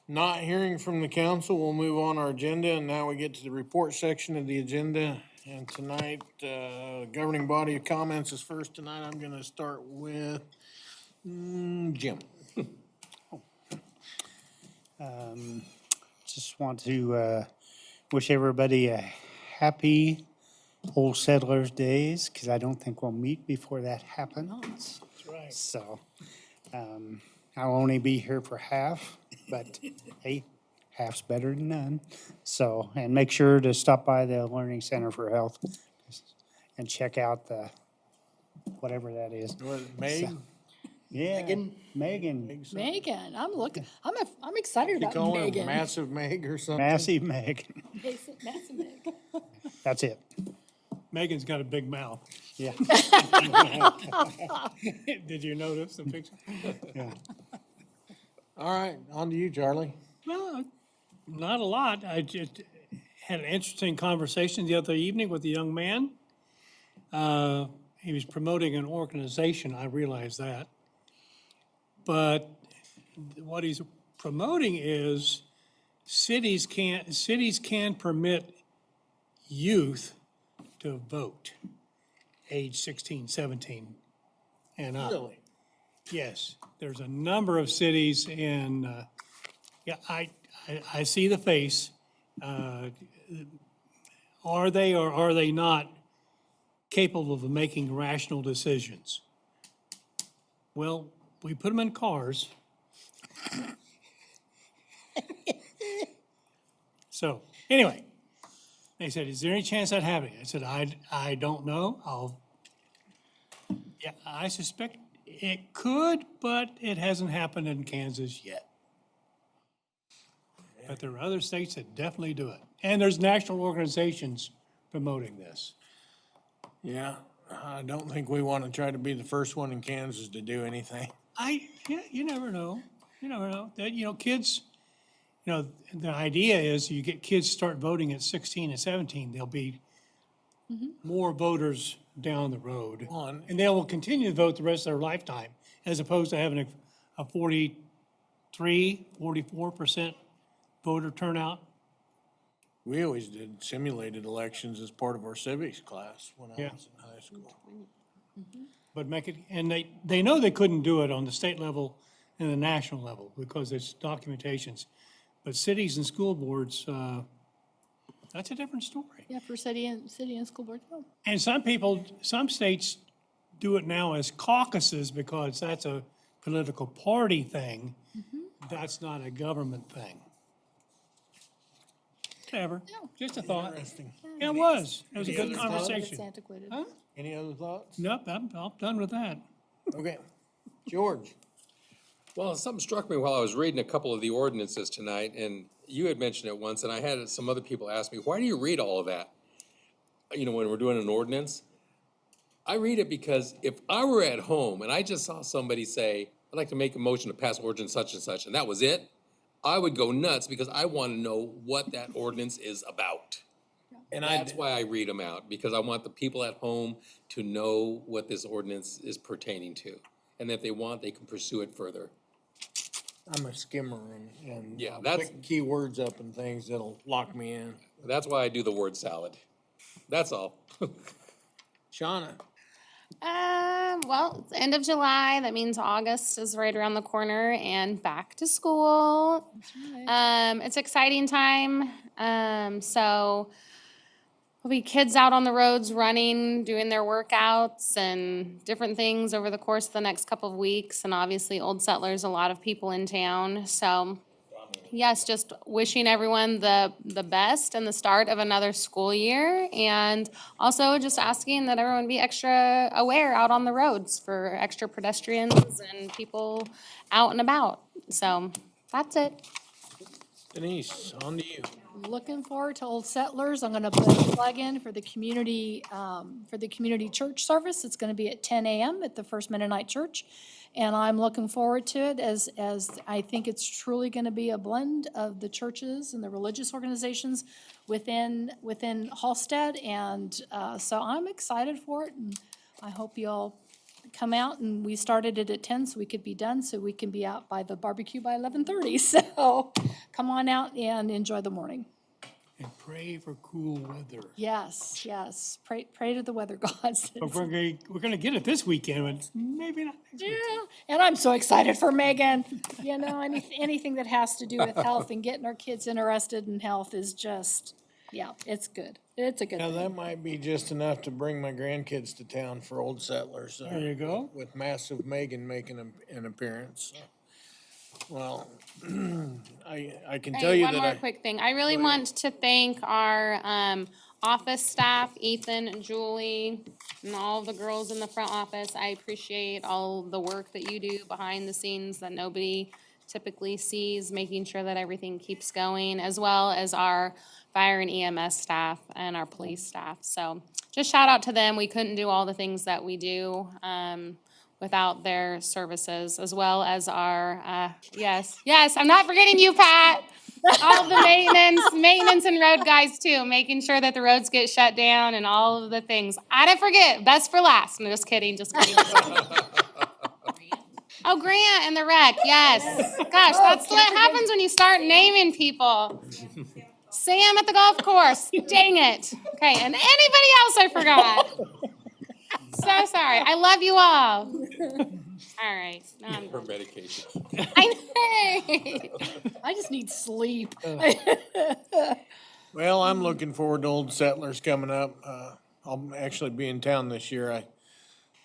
Speaker 1: Not hearing from the council, we'll move on our agenda, and now we get to the report section of the agenda. And tonight, governing body of comments is first tonight. I'm gonna start with Jim.
Speaker 3: Just want to wish everybody a happy Old Settlers Days, because I don't think we'll meet before that happens.
Speaker 12: That's right.
Speaker 3: So I'll only be here for half, but hey, half's better than none. So, and make sure to stop by the Learning Center for Health and check out the, whatever that is.
Speaker 1: Was it Meg?
Speaker 3: Yeah, Megan.
Speaker 5: Megan, I'm excited
Speaker 1: You
Speaker 5: about
Speaker 1: call her
Speaker 5: Megan.
Speaker 1: Massive Meg or something?
Speaker 3: Massive Megan.
Speaker 5: Massive Meg.
Speaker 3: That's it.
Speaker 12: Megan's got a big mouth.
Speaker 3: Yeah.
Speaker 12: Did you notice the picture?
Speaker 3: Yeah.
Speaker 1: All right, on to you, Charlie.
Speaker 12: Well, not a lot. I just had an interesting conversation the other evening with a young man. He was promoting an organization, I realize that. But what he's promoting is cities can permit youth to vote, age 16, 17 and up.
Speaker 1: Really?
Speaker 12: Yes, there's a number of cities in, yeah, I see the face. Are they or are they not capable of making rational decisions? Well, we put them in cars. So, anyway, they said, is there any chance that happening? I said, I don't know. Yeah, I suspect it could, but it hasn't happened in Kansas yet. But there are other states that definitely do it. And there's national organizations promoting this.
Speaker 1: Yeah, I don't think we want to try to be the first one in Kansas to do anything.
Speaker 12: Yeah, you never know. You never know. That, kids, the idea is you get kids start voting at 16 and 17, there'll be more voters down the road. And they will continue to vote the rest of their lifetime, as opposed to having a 44% voter turnout.
Speaker 1: We always did simulated elections as part of our civics class when I
Speaker 12: Yeah.
Speaker 1: was in high school.
Speaker 12: But and they know they couldn't do it on the state level and the national level because there's documentations. But cities and school boards, that's a different story.
Speaker 5: Yeah, for city and school board. Oh.
Speaker 12: And some states do it now as caucuses because that's a political party thing. That's not a government thing. Whatever, just a thought.
Speaker 1: Interesting.
Speaker 12: Yeah, it was. It was a
Speaker 1: Any
Speaker 12: good
Speaker 1: other thoughts?
Speaker 5: It's
Speaker 12: conversation.
Speaker 5: antiquated.
Speaker 12: Huh?
Speaker 1: Any other thoughts?
Speaker 12: Nope, I'm done with that.
Speaker 1: Okay. George?
Speaker 7: Well, something struck me while I was reading a couple of the ordinances tonight, and you had mentioned it once, and I had some other people ask me, why do you read all of that? When we're doing an ordinance? I read it because if I were at home and I just saw somebody say, I'd like to make a motion to pass ordinance such, and that was it, I would go nuts because I want to know what that ordinance is about.
Speaker 1: And
Speaker 7: That's why I read them out, because I want the people at home to know what this ordinance is pertaining to. And if they want, they can pursue it further.
Speaker 1: I'm a skimmer and
Speaker 7: Yeah, that's-
Speaker 1: pick keywords up and things that'll lock me in.
Speaker 7: That's why I do the word salad. That's all.
Speaker 1: Shauna?
Speaker 13: Well, it's the end of July. That means August is right around the corner and back to school. It's exciting time. So there'll be kids out on the roads running, doing their workouts and different things over the course of the next couple of weeks. And obviously Old Settlers, a lot of people in town. So yes, just wishing everyone the best and the start of another school year. And also just asking that everyone be extra aware out on the roads for extra pedestrians and people out and about. So that's it.
Speaker 1: Denise, on to you.
Speaker 5: Looking forward to Old Settlers. I'm gonna put a plug in for the community church service. It's gonna be at 10 a.m. at the First Mennonite Church. And I'm looking forward to it as I think it's truly gonna be a blend of the churches and the religious organizations within Halstead. And so I'm excited for it, and I hope you all come out, and we started it at 10 so we could be done, so we can be out by the barbecue by 11:30. So come on out and enjoy the morning.
Speaker 12: And pray for cool weather.
Speaker 5: Yes, yes. Pray to the weather gods.
Speaker 12: But we're gonna get it this weekend, but maybe not next weekend.
Speaker 5: Yeah, and I'm so excited for Megan. You know, anything that has to do with health and getting our kids interested in health is just, yeah, it's good. It's a good
Speaker 1: Now,
Speaker 5: thing.
Speaker 1: that might be just enough to bring my grandkids to town for Old Settlers.
Speaker 12: There you go.
Speaker 1: With massive Megan making an appearance. Well, I can tell
Speaker 13: Hey,
Speaker 1: you
Speaker 13: one
Speaker 1: that
Speaker 13: more
Speaker 1: I.
Speaker 13: quick thing. I really want to thank our office staff, Ethan and Julie, and all the girls in the front office. I appreciate all the work that you do behind the scenes that nobody typically sees, making sure that everything keeps going, as well as our fire and EMS staff and our police staff. So just shout out to them. We couldn't do all the things that we do without their services, as well as our, yes, I'm not forgetting you, Pat. All of the maintenance and road guys too, making sure that the roads get shut down and all of the things. I didn't forget, best for last. I'm just kidding. Oh, Grant and the rec, yes. Gosh, that's what happens when you start naming people. Sam at the golf course, dang it. Okay, and anybody else I forgot. So sorry. I love you all. All right.
Speaker 7: Her medication.
Speaker 13: I know.
Speaker 5: I just need sleep.
Speaker 1: Well, I'm looking forward to Old Settlers coming up. I'll actually be in town this year.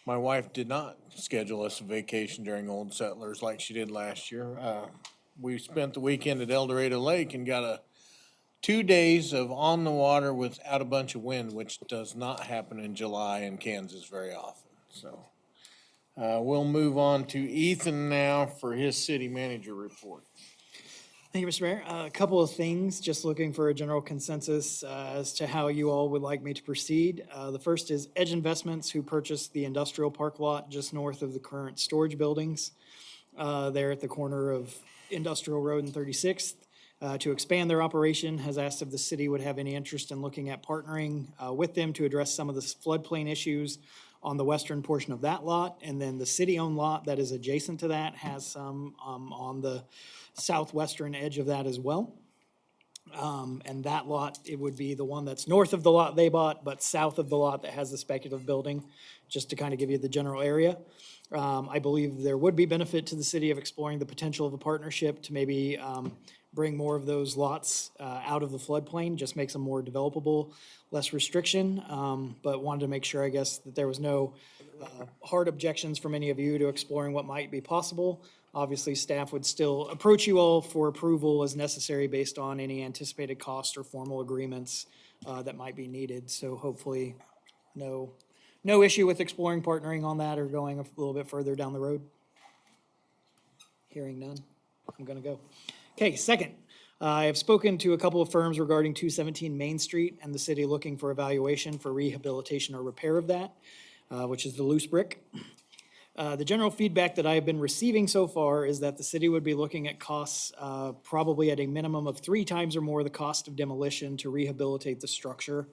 Speaker 1: My wife did not schedule us a vacation during Old Settlers like she did last year. We spent the weekend at El Dorado Lake and got 2 days of on the water without a bunch of wind, which does not happen in July in Kansas very often. So we'll move on to Ethan now for his city manager report.
Speaker 9: Thank you, Mr. Mayor. A couple of things, just looking for a general consensus as to how you all would like me to proceed. The first is Edge Investments, who purchased the industrial park lot just north of the current storage buildings there at the corner of Industrial Road and 36th. To expand their operation, has asked if the city would have any interest in looking at partnering with them to address some of the floodplain issues on the western portion of that lot. And then the city-owned lot that is adjacent to that has some on the southwestern edge of that as well. And that lot, it would be the one that's north of the lot they bought, but south of the lot that has the speculative building, just to kind of give you the general area. I believe there would be benefit to the city of exploring the potential of a partnership to maybe bring more of those lots out of the floodplain, just makes them more developable, less restriction. But wanted to make sure, I guess, that there was no hard objections from any of you to exploring what might be possible. Obviously, staff would still approach you all for approval as necessary based on any anticipated cost or formal agreements that might be needed. So hopefully, no issue with exploring partnering on that or going a little bit further down the road. Hearing none, I'm gonna go. Okay, second, I have spoken to a couple of firms regarding 217 Main Street and the city looking for evaluation for rehabilitation or repair of that, which is the loose brick. The general feedback that I have been receiving so far is that the city would be looking at costs probably at a minimum of 3 times or more the cost of demolition to rehabilitate the structure.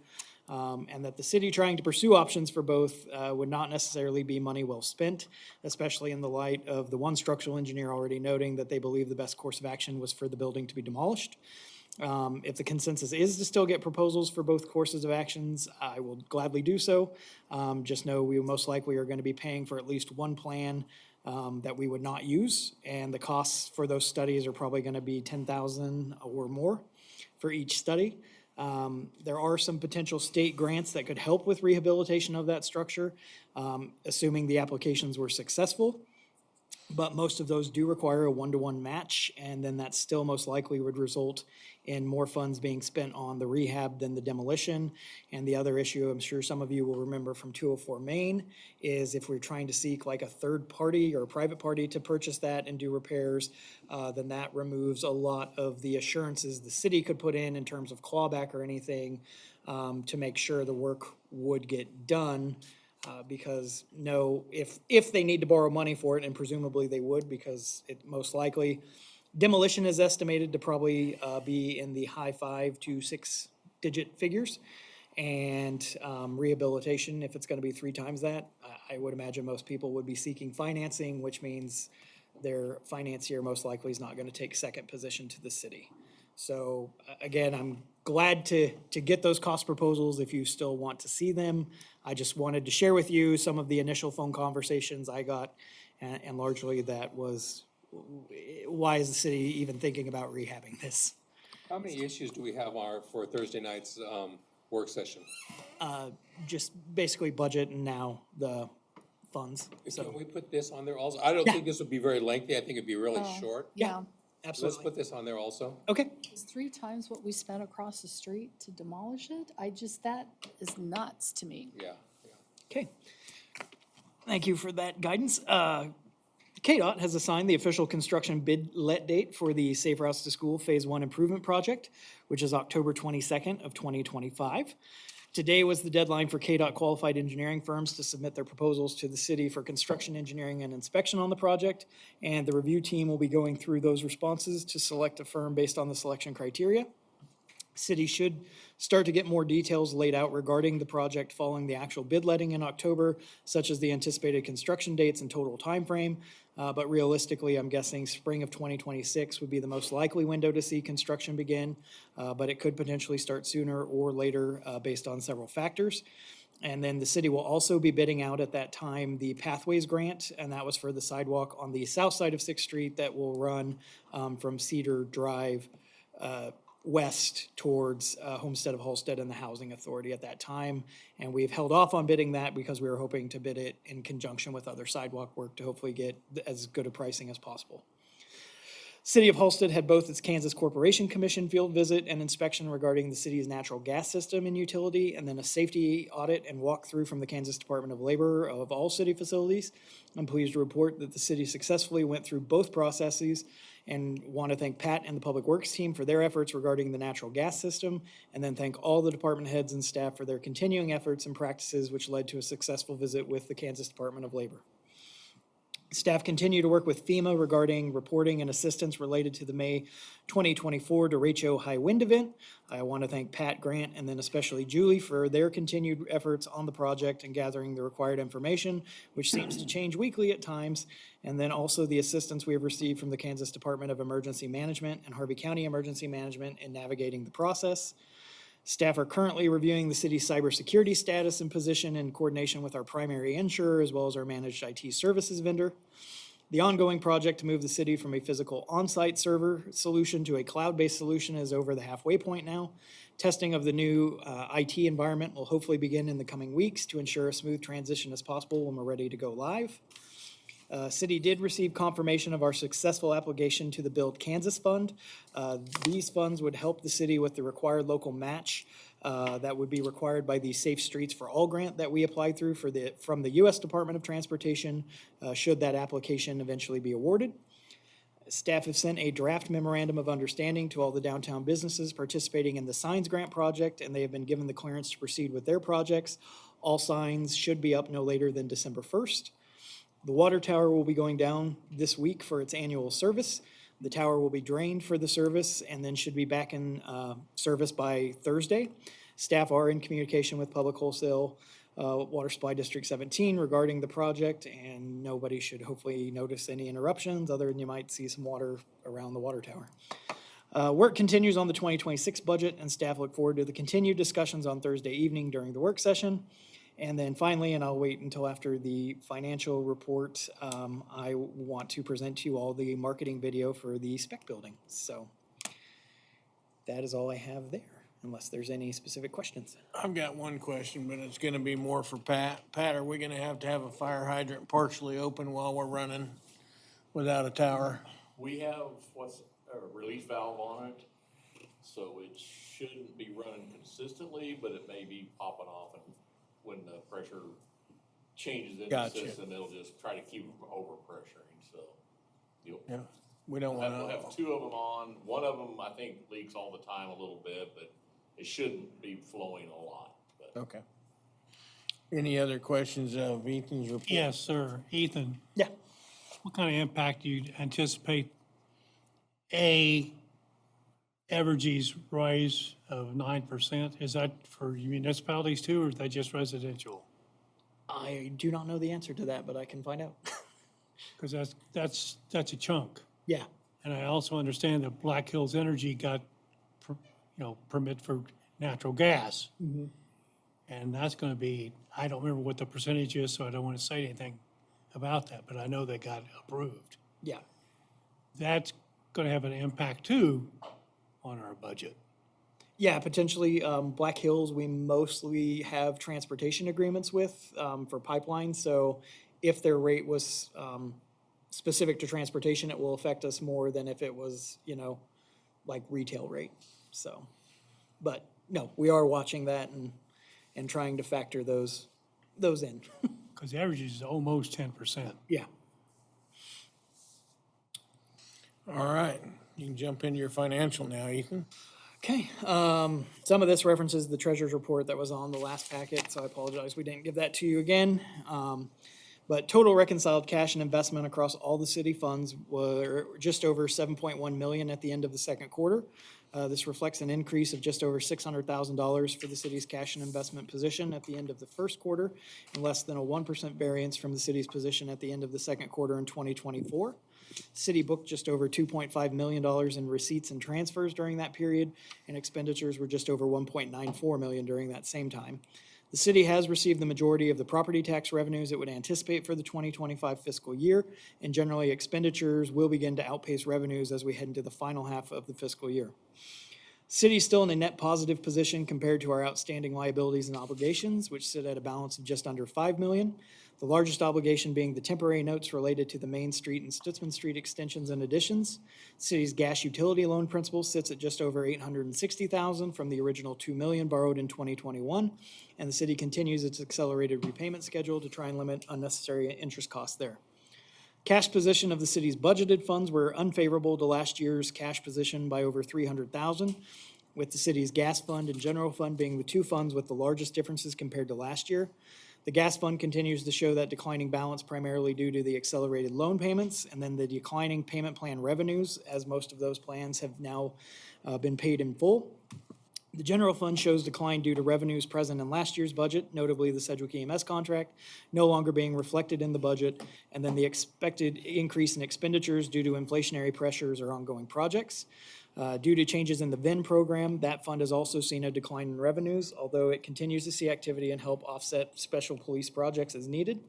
Speaker 9: And that the city trying to pursue options for both would not necessarily be money well spent, especially in the light of the one structural engineer already noting that they believe the best course of action was for the building to be demolished. If the consensus is to still get proposals for both courses of actions, I will gladly do so. Just know we most likely are going to be paying for at least one plan that we would not use, and the costs for those studies are probably going to be $10,000 or more for each study. There are some potential state grants that could help with rehabilitation of that structure, assuming the applications were successful. But most of those do require a 1-to-1 match, and then that still most likely would result in more funds being spent on the rehab than the demolition. And the other issue, I'm sure some of you will remember from 204 Main, is if we're trying to seek like a third party or a private party to purchase that and do repairs, then that removes a lot of the assurances the city could put in terms of clawback or anything to make sure the work would get done. Because if they need to borrow money for it, and presumably they would, because it most likely, demolition is estimated to probably be in the high 5 to 6 digit figures. and rehabilitation, if it's gonna be 3 times that. I would imagine most people would be seeking financing, which means their financier most likely is not gonna take second position to the city. So again, I'm glad to get those cost proposals if you still want to see them. I just wanted to share with you some of the initial phone conversations I got, and largely that was, why is the city even thinking about rehabbing this?
Speaker 7: How many issues do we have for Thursday night's work session?
Speaker 9: Just basically budget and now the funds, so.
Speaker 7: Can we put this on there also? I don't think this would be very lengthy. I think it'd be really short.
Speaker 5: Yeah,
Speaker 7: Let's
Speaker 9: Absolutely.
Speaker 7: put this on there also.
Speaker 9: Okay.
Speaker 5: it's 3 times what we spent across the street to demolish it. That is nuts to me.
Speaker 7: Yeah.
Speaker 9: Okay. Thank you for that guidance. KDOT has assigned the official construction bid let date for the Safe Routes to School Phase 1 Improvement Project, which is October 22nd of 2025. Today was the deadline for KDOT qualified engineering firms to submit their proposals to the city for construction, engineering, and inspection on the project. And the review team will be going through those responses to select a firm based on the selection criteria. City should start to get more details laid out regarding the project following the actual bid letting in October, such as the anticipated construction dates and total timeframe. But realistically, I'm guessing spring of 2026 would be the most likely window to see construction begin. But it could potentially start sooner or later based on several factors. And then the city will also be bidding out at that time the Pathways Grant, and that was for the sidewalk on the south side of 6th Street that will run from Cedar Drive west towards Homestead of Halstead and the Housing Authority at that time. And we've held off on bidding that because we were hoping to bid it in conjunction with other sidewalk work to hopefully get as good a pricing as possible. City of Halstead had both its Kansas Corporation Commission field visit and inspection regarding the city's natural gas system and utility, and then a safety audit and walkthrough from the Kansas Department of Labor of all city facilities. I'm pleased to report that the city successfully went through both processes, and want to thank Pat and the Public Works team for their efforts regarding the natural gas system, and then thank all the department heads and staff for their continuing efforts and practices which led to a successful visit with the Kansas Department of Labor. Staff continue to work with FEMA regarding reporting and assistance related to the May 2024 Derecho High Wind event. I want to thank Pat, Grant, and then especially Julie for their continued efforts on the project and gathering the required information, which seems to change weekly at times. And then also the assistance we have received from the Kansas Department of Emergency Management and Harvey County Emergency Management in navigating the process. Staff are currently reviewing the city's cybersecurity status and position in coordination with our primary insurer as well as our managed IT services vendor. The ongoing project to move the city from a physical on-site server solution to a cloud-based solution is over the halfway point now. Testing of the new IT environment will hopefully begin in the coming weeks to ensure a smooth transition as possible when we're ready to go live. City did receive confirmation of our successful application to the Build Kansas Fund. These funds would help the city with the required local match that would be required by the Safe Streets for All grant that we applied through from the U.S. Department of Transportation, should that application eventually be awarded. Staff have sent a draft memorandum of understanding to all the downtown businesses participating in the Signs Grant project, and they have been given the clearance to proceed with their projects. All signs should be up no later than December 1st. The water tower will be going down this week for its annual service. The tower will be drained for the service and then should be back in service by Thursday. Staff are in communication with Public Wholesale Water Supply District 17 regarding the project, and nobody should hopefully notice any interruptions other than you might see some water around the water tower. Work continues on the 2026 budget, and staff look forward to the continued discussions on Thursday evening during the work session. And then finally, and I'll wait until after the financial report, I want to present to you all the marketing video for the spec building. So that is all I have there, unless there's any specific questions.
Speaker 1: I've got one question, but it's gonna be more for Pat. Pat, are we gonna have to have a fire hydrant partially open while we're running without a tower?
Speaker 15: We have what's a release valve on it, so it shouldn't be running consistently, but it may be popping off, and when the pressure changes in the
Speaker 1: Gotcha.
Speaker 15: system, it'll just try to keep from overpressuring, so.
Speaker 1: Yeah, we don't
Speaker 15: We'll
Speaker 1: wanna,
Speaker 15: have two of them on. One of them, I think, leaks all the time a little bit, but it shouldn't be flowing a lot, but.
Speaker 1: okay. Any other questions of Ethan's report?
Speaker 12: Yes, sir. Ethan?
Speaker 9: Yeah.
Speaker 12: What kind of impact do you anticipate, A, Evergy's rise of 9%, is that for municipalities too, or is that just residential?
Speaker 9: I do not know the answer to that, but I can find out.
Speaker 12: Because that's a chunk.
Speaker 9: Yeah,
Speaker 12: And I also understand that Black Hills Energy got, permit for natural gas. And that's gonna be, I don't remember what the percentage is, so I don't wanna say anything about that, but I know they got approved.
Speaker 9: yeah.
Speaker 12: That's gonna have an impact too on our budget.
Speaker 9: Yeah, potentially, Black Hills, we mostly have transportation agreements with, for pipelines, so if their rate was, specific to transportation, it will affect us more than if it was, like retail rate, so. But, no, we are watching that and trying to factor those in.
Speaker 12: Because the average is almost 10%.
Speaker 9: Yeah.
Speaker 1: All right, you can jump into your financial now, Ethan.
Speaker 9: Okay, some of this references the treasurer's report that was on the last packet, so I apologize we didn't give that to you again. But total reconciled cash and investment across all the city funds were just over 7.1 million at the end of the second quarter. This reflects an increase of just over $600,000 for the city's cash and investment position at the end of the first quarter, and less than a 1% variance from the city's position at the end of the second quarter in 2024. City booked just over $2.5 million in receipts and transfers during that period, and expenditures were just over $1.94 million during that same time. The city has received the majority of the property tax revenues it would anticipate for the 2025 fiscal year, and generally expenditures will begin to outpace revenues as we head into the final half of the fiscal year. City is still in a net positive position compared to our outstanding liabilities and obligations, which sit at a balance of just under $5 million. The largest obligation being the temporary notes related to the Main Street and Stutzman Street extensions and additions. City's gas utility loan principal sits at just over $860,000 from the original $2 million borrowed in 2021, and the city continues its accelerated repayment schedule to try and limit unnecessary interest costs there. Cash position of the city's budgeted funds were unfavorable to last year's cash position by over $300,000, with the city's gas fund and general fund being the two funds with the largest differences compared to last year. The gas fund continues to show that declining balance primarily due to the accelerated loan payments and then the declining payment plan revenues, as most of those plans have now been paid in full. The general fund shows decline due to revenues present in last year's budget, notably the Sedgwick EMS contract, no longer being reflected in the budget, and then the expected increase in expenditures due to inflationary pressures or ongoing projects. Due to changes in the VIN program, that fund has also seen a decline in revenues, although it continues to see activity and help offset special police projects as needed.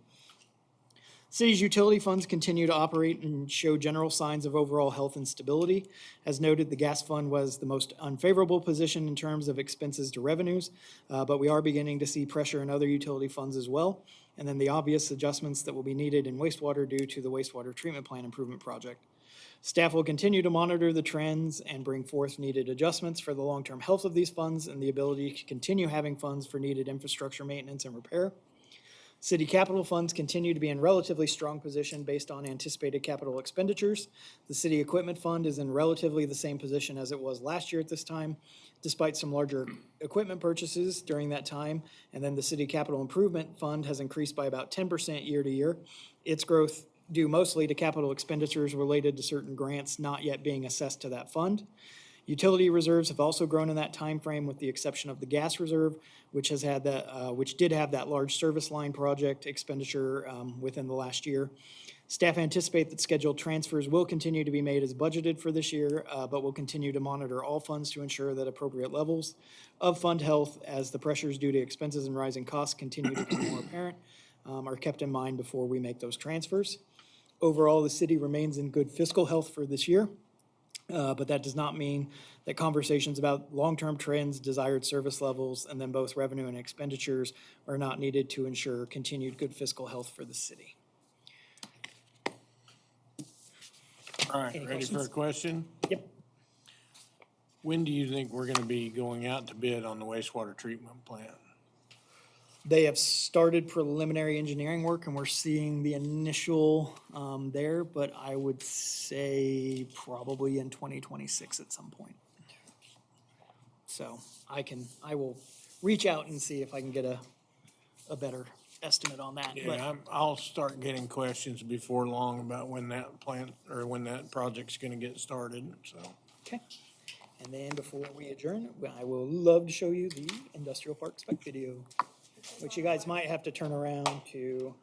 Speaker 9: City's utility funds continue to operate and show general signs of overall health and stability. As noted, the gas fund was the most unfavorable position in terms of expenses to revenues, but we are beginning to see pressure in other utility funds as well, and then the obvious adjustments that will be needed in wastewater due to the wastewater treatment plant improvement project. Staff will continue to monitor the trends and bring forth needed adjustments for the long-term health of these funds and the ability to continue having funds for needed infrastructure maintenance and repair. City capital funds continue to be in relatively strong position based on anticipated capital expenditures. The city equipment fund is in relatively the same position as it was last year at this time, despite some larger equipment purchases during that time. And then the city capital improvement fund has increased by about 10% year to year. Its growth due mostly to capital expenditures related to certain grants not yet being assessed to that fund. Utility reserves have also grown in that time frame, with the exception of the gas reserve, which has had that, which did have that large service line project expenditure within the last year. Staff anticipate that scheduled transfers will continue to be made as budgeted for this year, but will continue to monitor all funds to ensure that appropriate levels of fund health, as the pressures due to expenses and rising costs continue to become more apparent, are kept in mind before we make those transfers. Overall, the city remains in good fiscal health for this year. But that does not mean that conversations about long-term trends, desired service levels, and then both revenue and expenditures are not needed to ensure continued good fiscal health for the city.
Speaker 1: All right, ready for a question?
Speaker 9: Yep.
Speaker 1: When do you think we're gonna be going out to bid on the wastewater treatment plant?
Speaker 9: They have started preliminary engineering work, and we're seeing the initial there, but I would say probably in 2026 at some point. So I will reach out and see if I can get a better estimate on that.
Speaker 1: Yeah, I'll start getting questions before long about when that plant, or when that project's gonna get started, so.
Speaker 9: Okay. And then before we adjourn, I will love to show you the industrial park spec video, which you guys might have to turn around to.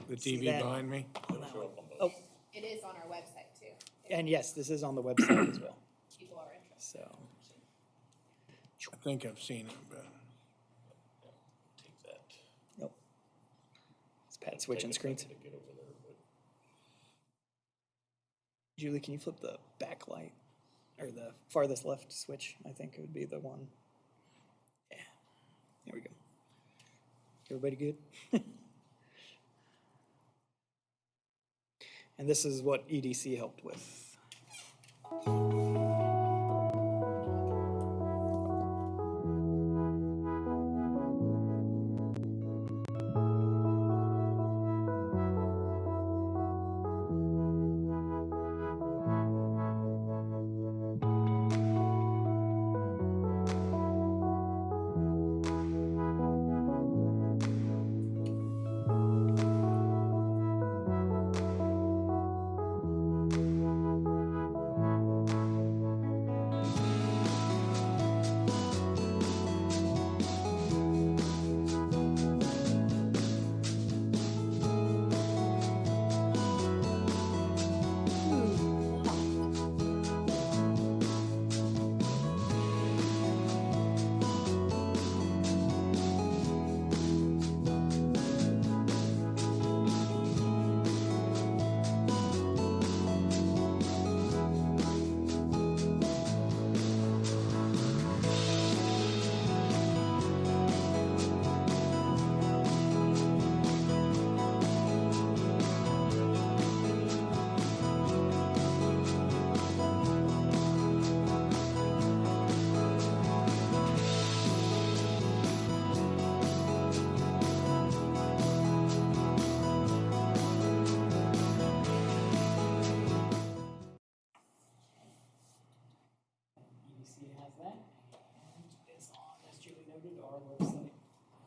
Speaker 1: The
Speaker 9: See
Speaker 1: TV
Speaker 9: that?
Speaker 1: behind me.
Speaker 9: Oh,
Speaker 11: It is on our website too.
Speaker 9: and yes, this is on the website as well,
Speaker 11: People are interested.
Speaker 9: so.
Speaker 1: I think I've seen it, but.
Speaker 15: Take that.
Speaker 9: Nope. It's Pat switching screens.
Speaker 15: To get over there, but
Speaker 9: Julie, can you flip the backlight or the farthest left switch? I think it would be the one. Yeah, there we go. Everybody good? And this is what EDC helped with.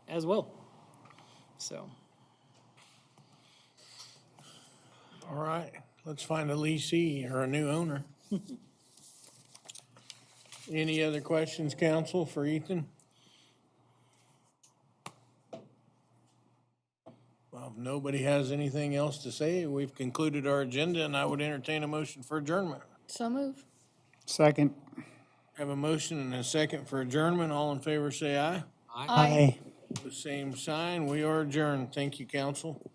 Speaker 9: As well. So,
Speaker 1: All right, let's find a leasee or a new owner. Any other questions, council, for Ethan? Well, if nobody has anything else to say, we've concluded our agenda, and I would entertain a motion for adjournment.
Speaker 5: So move.
Speaker 3: Second.
Speaker 1: Have a motion and a second for adjournment. All in favor, say aye.
Speaker 3: Aye.
Speaker 1: The same sign. We are adjourned. Thank you, council.